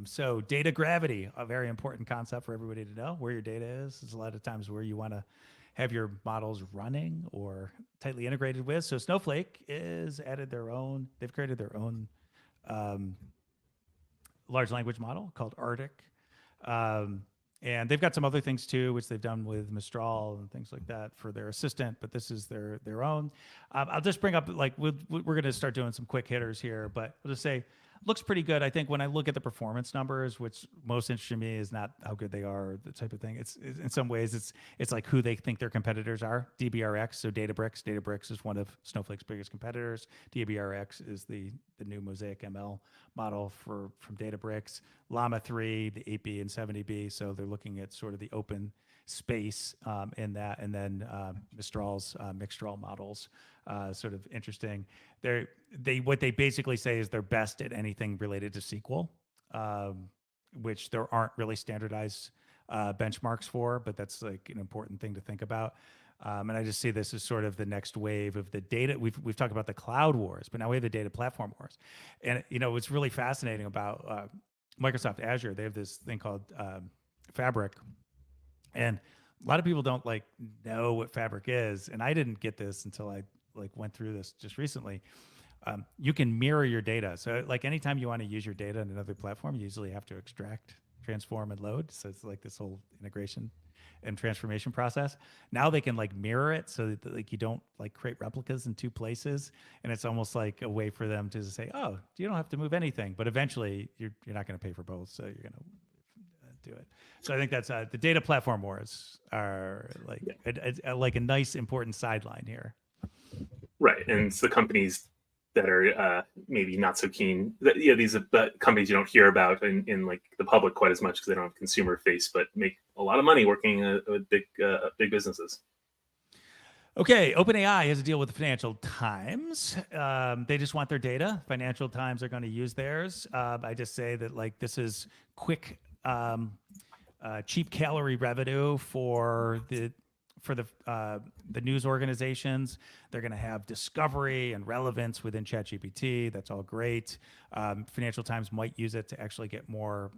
So data gravity, a very important concept for everybody to know. Where your data is a lot of times where you want to have your models running or tightly integrated with. So Snowflake is added their own, they've created their own large language model called Arctic. And they've got some other things too, which they've done with Mistral and things like that for their assistant, but this is their own. I'll just bring up, like, we're going to start doing some quick hitters here, but I'll just say, looks pretty good. I think when I look at the performance numbers, which most interests me is not how good they are, or the type of thing. It's in some ways, it's like who they think their competitors are. DBRX, so Databricks is one of Snowflake's biggest competitors. DBRX is the new Mosaic ML model from Databricks. Llama 3, the 8B and 70B, so they're looking at sort of the open space in that, and then Mistral's Mistral models, sort of interesting. What they basically say is they're best at anything related to SQL, which there aren't really standardized benchmarks for, but that's like an important thing to think about. And I just see this as sort of the next wave of the data. We've talked about the cloud wars, but now we have the data platform wars. And what's really fascinating about Microsoft Azure, they have this thing called Fabric. And a lot of people don't know what Fabric is, and I didn't get this until I went through this just recently. You can mirror your data. So anytime you want to use your data in another platform, you usually have to extract, transform, and load. So it's like this whole integration and transformation process. Now they can mirror it so that you don't create replicas in two places, and it's almost like a way for them to say, oh, you don't have to move anything, but eventually you're not going to pay for both, so you're going to do it. So I think that's the data platform wars are a nice important sideline here. Right, and it's the companies that are maybe not so keen. These are the companies you don't hear about in the public quite as much because they don't have consumer face, but make a lot of money working with big businesses. Okay, OpenAI has a deal with the Financial Times. They just want their data. Financial Times are going to use theirs. I just say that this is quick, cheap calorie revenue for the news organizations. They're going to have discovery and relevance within ChatGPT. That's all great. Financial Times might use it to actually get more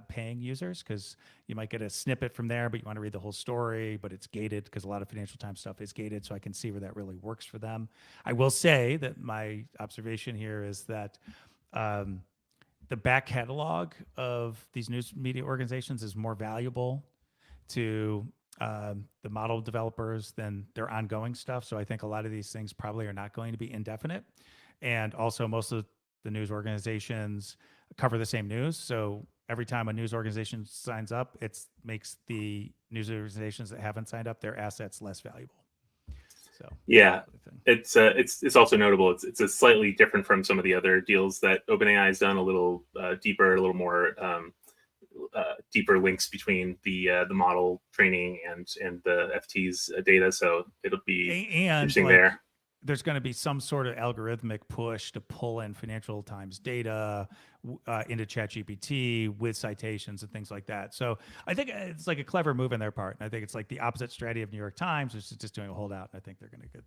paying users, because you might get a snippet from there, but you want to read the whole story, but it's gated because a lot of Financial Times stuff is gated. So I can see where that really works for them. I will say that my observation here is that the back catalog of these news media organizations is more valuable to the model developers than their ongoing stuff. So I think a lot of these things probably are not going to be indefinite. And also most of the news organizations cover the same news. So every time a news organization signs up, it makes the news organizations that haven't signed up, their assets less valuable. So yeah, it's also notable. It's a slightly different from some of the other deals that OpenAI has done. A little deeper, a little more deeper links between the model training and the FT's data. So it'll be interesting there. There's going to be some sort of algorithmic push to pull in Financial Times data into ChatGPT with citations and things like that. So I think it's a clever move on their part. And I think it's the opposite strategy of New York Times, which is just doing a holdout. And I think they're going to get,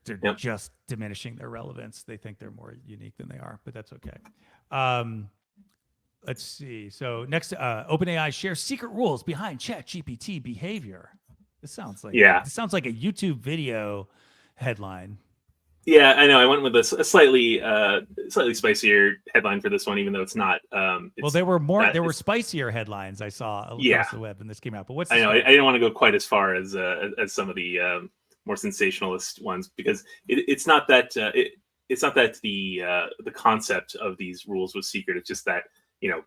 they're just diminishing their relevance. They think they're more unique than they are, but that's okay. Let's see. So next, OpenAI shares secret rules behind ChatGPT behavior. This sounds like a YouTube video headline. Yeah, I know. I went with a slightly spicier headline for this one, even though it's not. Well, there were spicier headlines I saw across the web, and this came out. But what's I know. I didn't want to go quite as far as some of the more sensationalist ones, because it's not that it's not that the concept of these rules was secret. It's just that, you know,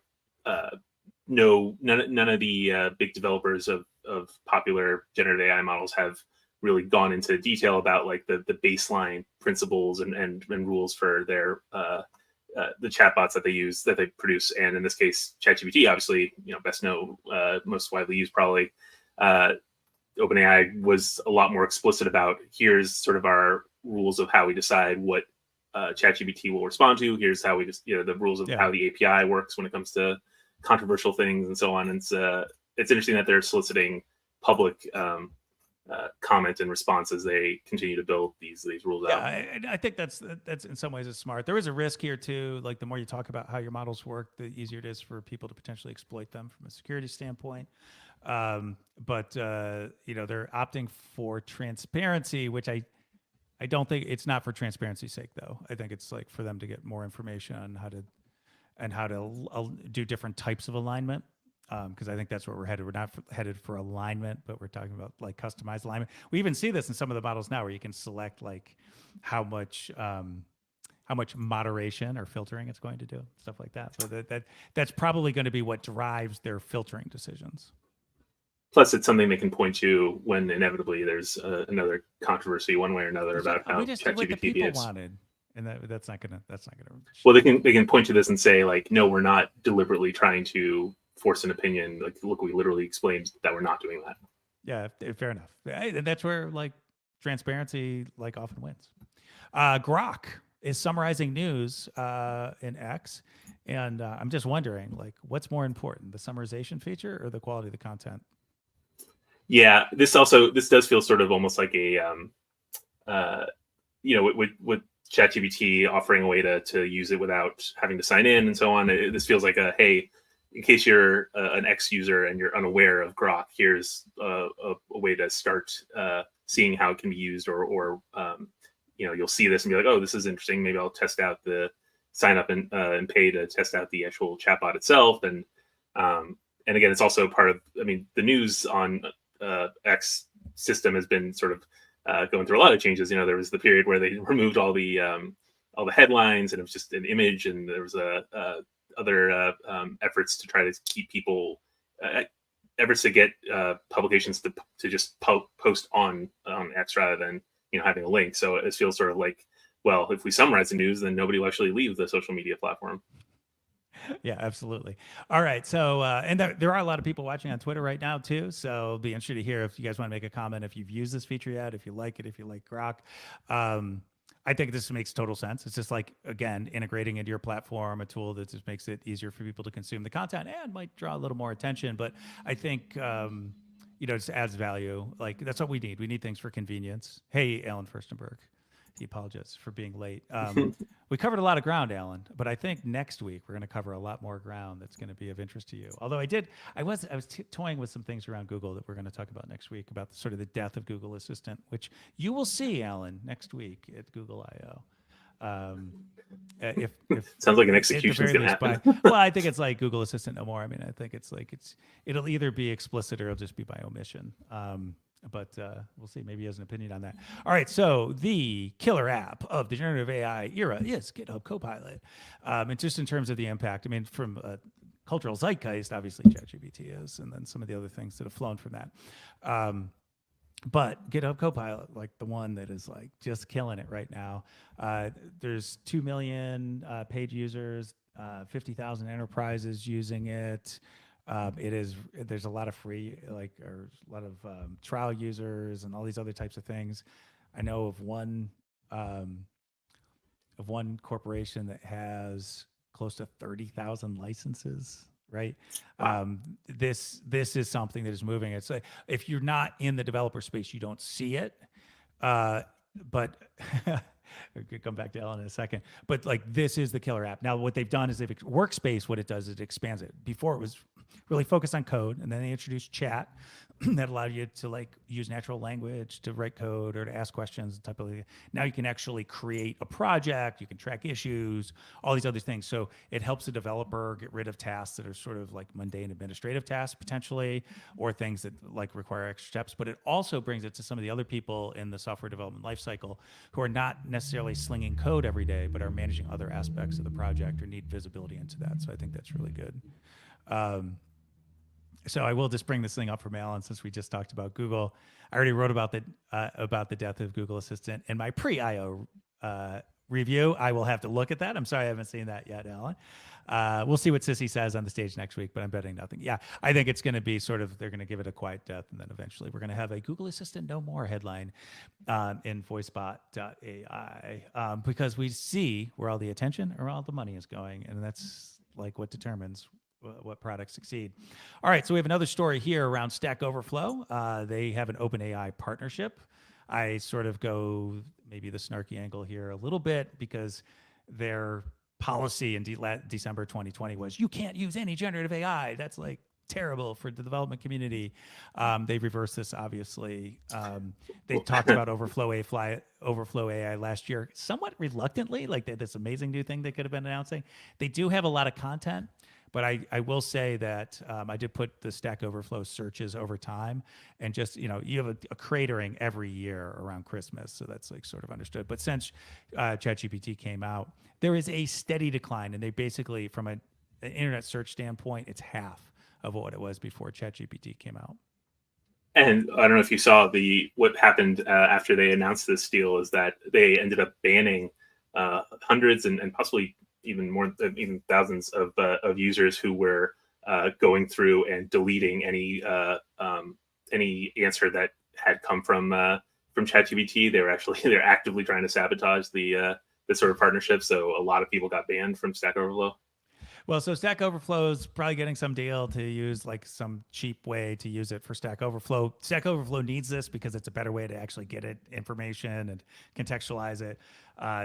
none of the big developers of popular generative AI models have really gone into detail about like the baseline principles and rules for their the chatbots that they use, that they produce. And in this case, ChatGPT, obviously, you know, best known, most widely used probably. OpenAI was a lot more explicit about, here's sort of our rules of how we decide what ChatGPT will respond to. Here's how we just, you know, the rules of how the API works when it comes to controversial things and so on. And it's interesting that they're soliciting public comment and response as they continue to build these rules out. I think that's in some ways it's smart. There is a risk here too. Like the more you talk about how your models work, the easier it is for people to potentially exploit them from a security standpoint. But you know, they're opting for transparency, which I don't think it's not for transparency's sake though. I think it's like for them to get more information on how to do different types of alignment. Because I think that's where we're headed. We're not headed for alignment, but we're talking about like customized alignment. We even see this in some of the models now, where you can select like how much moderation or filtering it's going to do, stuff like that. So that's probably going to be what drives their filtering decisions. Plus, it's something they can point to when inevitably there's another controversy one way or another about how ChatGPT behaves. Wanted. And that's not gonna. Well, they can point to this and say like, no, we're not deliberately trying to force an opinion. Like, look, we literally explained that we're not doing that. Yeah, fair enough. And that's where like transparency like often wins. Grok is summarizing news in X, and I'm just wondering, like, what's more important, the summarization feature or the quality of the content? Yeah, this does feel sort of almost like a you know, with ChatGPT offering a way to use it without having to sign in and so on. This feels like a, hey, in case you're an X user and you're unaware of Grok, here's a way to start seeing how it can be used, or you know, you'll see this and be like, oh, this is interesting. Maybe I'll test out sign up and pay to test out the actual chatbot itself. And again, it's also part of, I mean, the news on X system has been sort of going through a lot of changes. You know, there was the period where they removed all the headlines and it was just an image, and there was other efforts to try to keep people efforts to get publications to just post on X rather than, you know, having a link. So it feels sort of like, well, if we summarize the news, then nobody will actually leave the social media platform. Yeah, absolutely. All right. So, and there are a lot of people watching on Twitter right now too. So it'll be interesting to hear if you guys want to make a comment, if you've used this feature yet, if you like it, if you like Grok. I think this makes total sense. It's just like, again, integrating into your platform, a tool that just makes it easier for people to consume the content and might draw a little more attention. But I think, you know, it just adds value. Like, that's what we need. We need things for convenience. Hey, Alan Furstenberg. He apologizes for being late. We covered a lot of ground, Alan, but I think next week we're going to cover a lot more ground that's going to be of interest to you. Although I was toying with some things around Google that we're going to talk about next week, about sort of the death of Google Assistant, which you will see, Alan, next week at Google I/O. If sounds like an execution is going to happen. Well, I think it's like Google Assistant no more. I mean, I think it's like it'll either be explicit or it'll just be by omission. But we'll see. Maybe he has an opinion on that. All right. So the killer app of the generative AI era is GitHub Copilot. And just in terms of the impact, I mean, from a cultural zeitgeist, obviously ChatGPT is, and then some of the other things that have flown from that. But GitHub Copilot, like the one that is like just killing it right now. There's 2 million paid users, 50,000 enterprises using it. There's a lot of free, like, or a lot of trial users and all these other types of things. I know of one corporation that has close to 30,000 licenses, right? This is something that is moving. It's like, if you're not in the developer space, you don't see it. But I could come back to Ellen in a second. But like, this is the killer app. Now, what they've done is Workspace, what it does is it expands it. Before it was really focused on code. And then they introduced chat that allowed you to like use natural language to write code or to ask questions and type of thing. Now you can actually create a project, you can track issues, all these other things. So it helps the developer get rid of tasks that are sort of like mundane administrative tasks potentially, or things that like require extra steps. But it also brings it to some of the other people in the software development lifecycle who are not necessarily slinging code every day, but are managing other aspects of the project or need visibility into that. So I think that's really good. Um, so I will just bring this thing up from Alan since we just talked about Google. I already wrote about the death of Google Assistant in my pre-IO review. I will have to look at that. I'm sorry I haven't seen that yet, Alan. We'll see what Sissy says on the stage next week, but I'm betting nothing. Yeah, I think it's going to be sort of, they're going to give it a quiet death, and then eventually we're going to have a Google Assistant no more headline in voicebot.ai because we see where all the attention or all the money is going, and that's like what determines what products succeed. All right, so we have another story here around Stack Overflow. They have an OpenAI partnership. I sort of go maybe the snarky angle here a little bit because their policy in December 2020 was you can't use any generative AI. That's like terrible for the development community. They reversed this, obviously. They talked about Overflow AI last year, somewhat reluctantly, like this amazing new thing they could have been announcing. They do have a lot of content. But I will say that I did put the Stack Overflow searches over time, and just, you have a cratering every year around Christmas, so that's like sort of understood. But since ChatGPT came out, there is a steady decline, and they basically, from an internet search standpoint, it's half of what it was before ChatGPT came out. And I don't know if you saw what happened after they announced this deal is that they ended up banning hundreds and possibly even more, even thousands of users who were going through and deleting any answer that had come from ChatGPT. They're actively trying to sabotage the sort of partnership. So a lot of people got banned from Stack Overflow. Well, so Stack Overflow is probably getting some deal to use like some cheap way to use it for Stack Overflow. Stack Overflow needs this because it's a better way to actually get it information and contextualize it.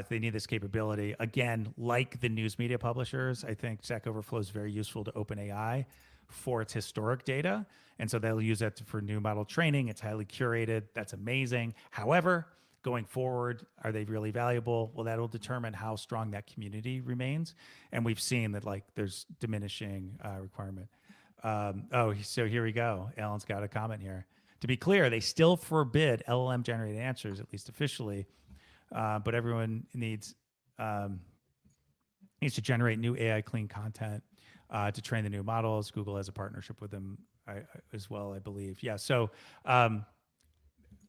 They need this capability. Again, like the news media publishers, I think Stack Overflow is very useful to OpenAI for its historic data. And so they'll use that for new model training. It's highly curated. That's amazing. However, going forward, are they really valuable? Well, that'll determine how strong that community remains. And we've seen that like there's diminishing requirement. So here we go. Alan's got a comment here. To be clear, they still forbid LLM generated answers, at least officially, but everyone needs to generate new AI clean content to train the new models. Google has a partnership with them as well, I believe. Yeah. So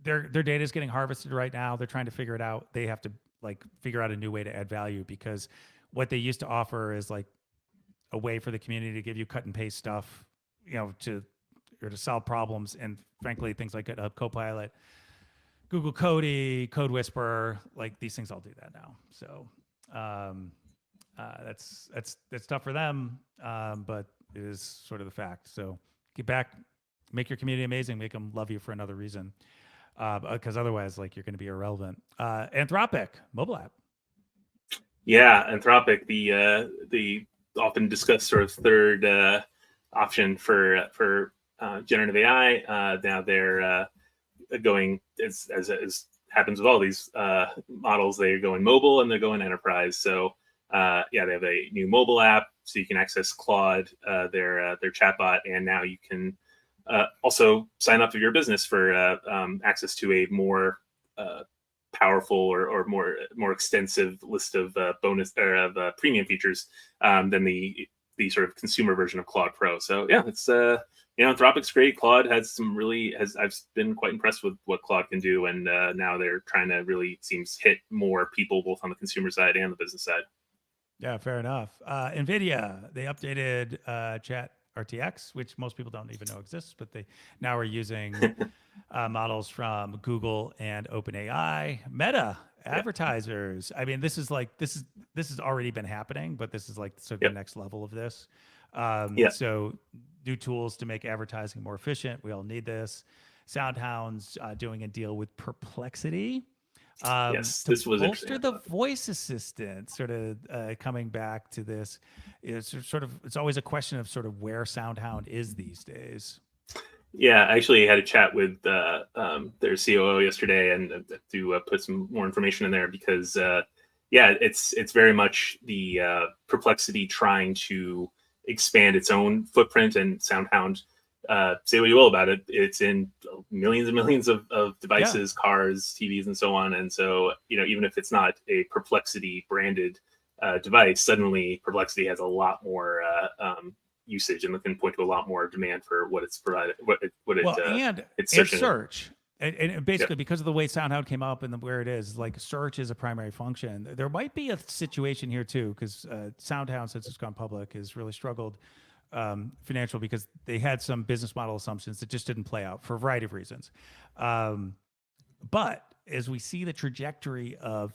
their data is getting harvested right now. They're trying to figure it out. They have to like figure out a new way to add value, because what they used to offer is like a way for the community to give you cut and paste stuff, to solve problems. And frankly, things like GitHub Copilot, Google Cody, Code Whisperer, like these things all do that now. So that's tough for them, but it is sort of the fact. So get back, make your community amazing, make them love you for another reason. Because otherwise, like, you're going to be irrelevant. Anthropic mobile app. Yeah, Anthropic, the often discussed sort of third option for generative AI. Now they're going, as happens with all these models, they're going mobile and they're going enterprise. So they have a new mobile app, so you can access Claude, their chatbot, and now you can also sign up for your business for access to a more powerful or more extensive list of bonus or of premium features than the sort of consumer version of Claude Pro. So yeah, it's Anthropic's great. Claude I've been quite impressed with what Claude can do, and now they're trying to really hit more people both on the consumer side and the business side. Yeah, fair enough. NVIDIA, they updated Chat RTX, which most people don't even know exists, but they now are using models from Google and OpenAI. Meta advertisers. I mean, this is already been happening, but this is like sort of the next level of this. So new tools to make advertising more efficient. We all need this. SoundHound's doing a deal with Perplexity Yes, To this was bolster interesting. the voice assistant, sort of coming back to this, it's always a question of sort of where SoundHound is these days. Yeah, I actually had a chat with their COO yesterday, and to put some more information in there because yeah, it's very much the Perplexity trying to expand its own footprint, and SoundHound. Say what you will about it, it's in millions and millions of Yeah. devices, cars, TVs, and so on. And so, even if it's not a Perplexity branded device, suddenly Perplexity has a lot more usage and can point to a lot more demand for what it's provided, Well, and it's and searching. search. And Yep. basically, because of the way SoundHound came up and where it is, like search is a primary function. There might be a situation here too, because SoundHound, since it's gone public, has really struggled financial because they had some business model assumptions that just didn't play out for a variety of reasons. But as we see the trajectory of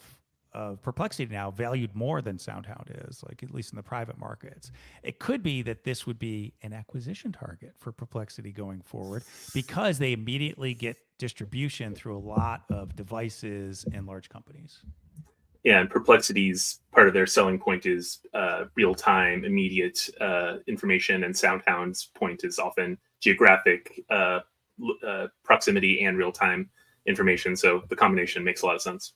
Perplexity now valued more than SoundHound is, like at least in the private markets, it could be that this would be an acquisition target for Perplexity going forward because they immediately get distribution through a lot of devices and large companies. Yeah, and Perplexity's part of their selling point is real time, immediate information, and SoundHound's point is often geographic proximity and real time information. So the combination makes a lot of sense.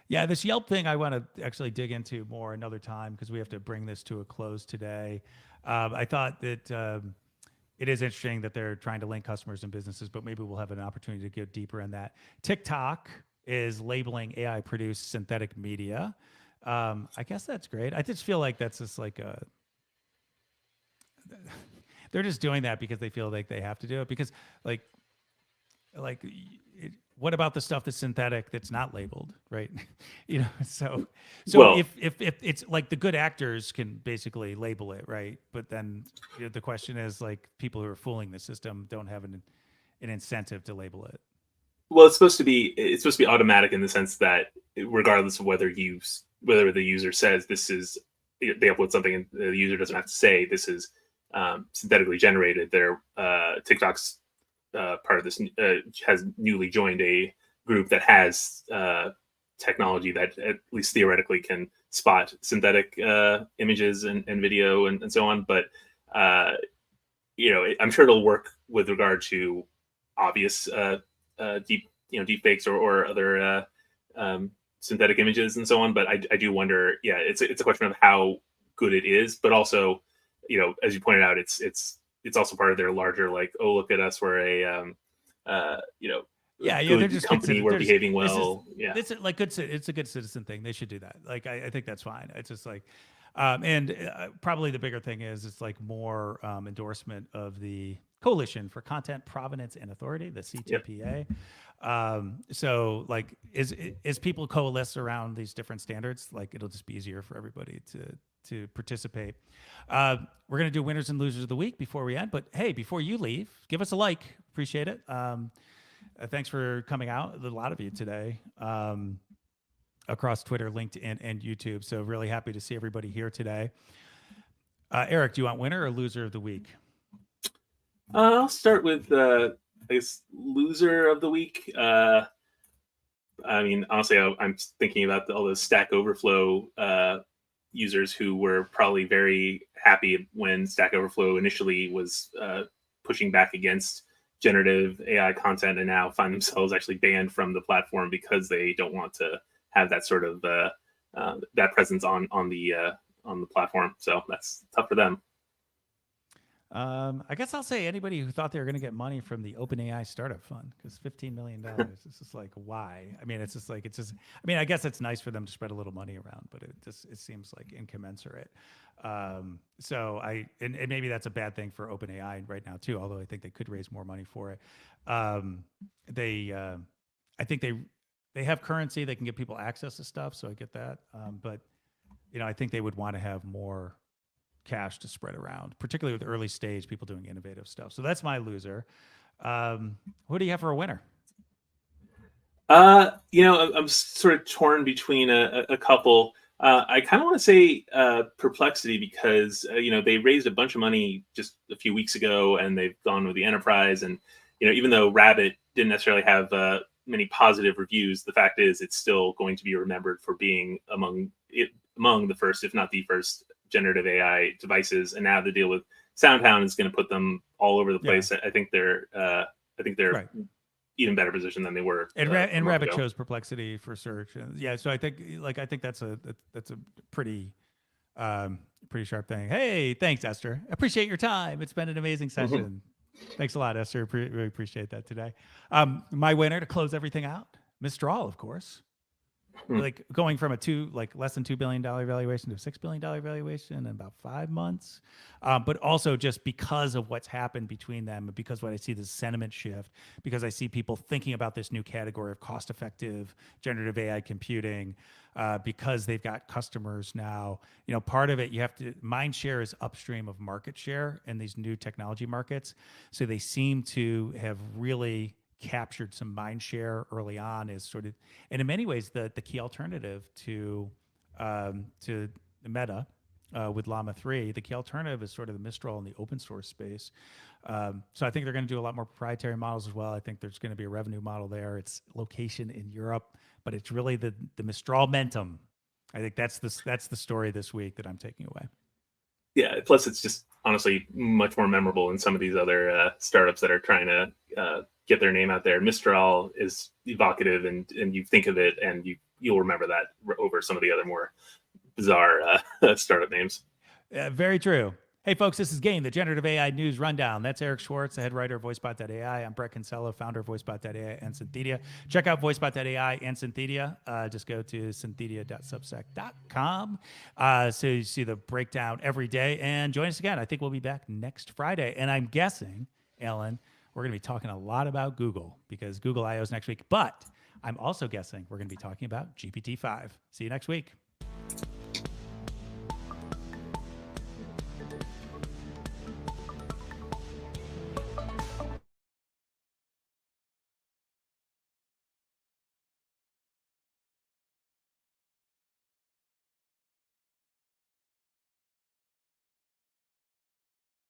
Yeah, this Yelp thing I want to actually dig into more another time because we have to bring this to a close today. I thought that it is interesting that they're trying to link customers and businesses, but maybe we'll have an opportunity to go deeper in that. TikTok is labeling AI produced synthetic media. I guess that's great. I just feel like that's just like a. They're just doing that because they feel like they have to do it because like what about the stuff that's synthetic that's not labeled, right? So Well, if it's like the good actors can basically label it, right? But then the question is like people who are fooling the system don't have an incentive to label it. well, it's supposed to be automatic in the sense that regardless of whether the user says this is, they upload something and the user doesn't have to say this is synthetically generated. Their TikTok's part of this has newly joined a group that has technology that at least theoretically can spot synthetic images and video and so on. But I'm sure it'll work with regard to obvious deep fakes or other synthetic images and so on. But I do wonder. Yeah, it's a question of how good it is, but also, as you pointed out, it's also part of their larger, like, oh, look at us, we're a They're good just company, we're behaving well. It's a good citizen thing. They should do that. Like I think that's fine. It's just like, and probably the bigger thing is it's like more endorsement of the Coalition for Content Provenance and Authority, the CTPA. So like as people coalesce around these different standards, like it'll just be easier for everybody to participate. We're gonna do winners and losers of the week before we end. But hey, before you leave, give us a like. Appreciate it. Thanks for coming out, a lot of you today, across Twitter, LinkedIn, and YouTube. So really happy to see everybody here today. Eric, do you want winner or loser of the week? I'll start with I guess loser of the week. I mean, honestly, I'm thinking about all those Stack Overflow users who were probably very happy when Stack Overflow initially was pushing back against generative AI content, and now find themselves actually banned from the platform because they don't want to have that sort of that presence on the platform. So that's tough for them. I guess I'll say anybody who thought they were going to get money from the OpenAI startup fund, because $15 million. It's just like, why? I mean, I mean, I guess it's nice for them to spread a little money around, but it seems like incommensurate. And maybe that's a bad thing for OpenAI right now too, although I think they could raise more money for it. I think they have currency, they can give people access to stuff. So I get that. But I think they would want to have more cash to spread around, particularly with early stage people doing innovative stuff. So that's my loser. Who do you have for a winner? I'm sort of torn between a couple. I kind of want to say Perplexity because they raised a bunch of money just a few weeks ago, and they've gone with the enterprise. And even though Rabbit didn't necessarily have many positive reviews, the fact is it's still going to be remembered for being among the first, if not the first, generative AI devices. And now the deal with SoundHound is going to put them all over the place. I think they're Right. even better position than they were. And, a month Rabbit ago. chose Perplexity for search. And yeah, so I think that's a pretty pretty sharp thing. Hey, thanks, Esther. Appreciate your time. It's been an amazing session. Thanks a lot, Esther. Really appreciate that today. My winner to close everything out, Mistral, of course. Like going from less than $2 billion valuation to $6 billion valuation in about 5 months. But also just because of what's happened between them, because what I see this sentiment shift, because I see people thinking about this new category of cost-effective generative AI computing, because they've got customers now. Part of it, mind share is upstream of market share in these new technology markets. So they seem to have really captured some mind share early on, is sort of, and in many ways the key alternative to Meta with Llama 3. The key alternative is sort of the Mistral in the open source space. So I think they're going to do a lot more proprietary models as well. I think there's going to be a revenue model there. It's location in Europe, but it's really the Mistral momentum. I think that's the story this week that I'm taking away. Yeah. Plus, it's just honestly much more memorable than some of these other startups that are trying to get their name out there. Mistral is evocative, and you think of it, and you'll remember that over some of the other more bizarre startup names. Very true. Hey, folks, this is Gain, the Generative AI News Rundown. That's Eric Schwartz, the head writer of VoiceBot.ai. I'm Brett Kinsella, founder of VoiceBot.ai and Synthedia. Check out VoiceBot.ai and Synthedia. Just go to synthedia.substack.com so you see the breakdown every day. And join us again. I think we'll be back next Friday. And I'm guessing, Ellen, we're going to be talking a lot about Google because Google I/O is next week. But I'm also guessing we're going to be talking about GPT-5. See you next week.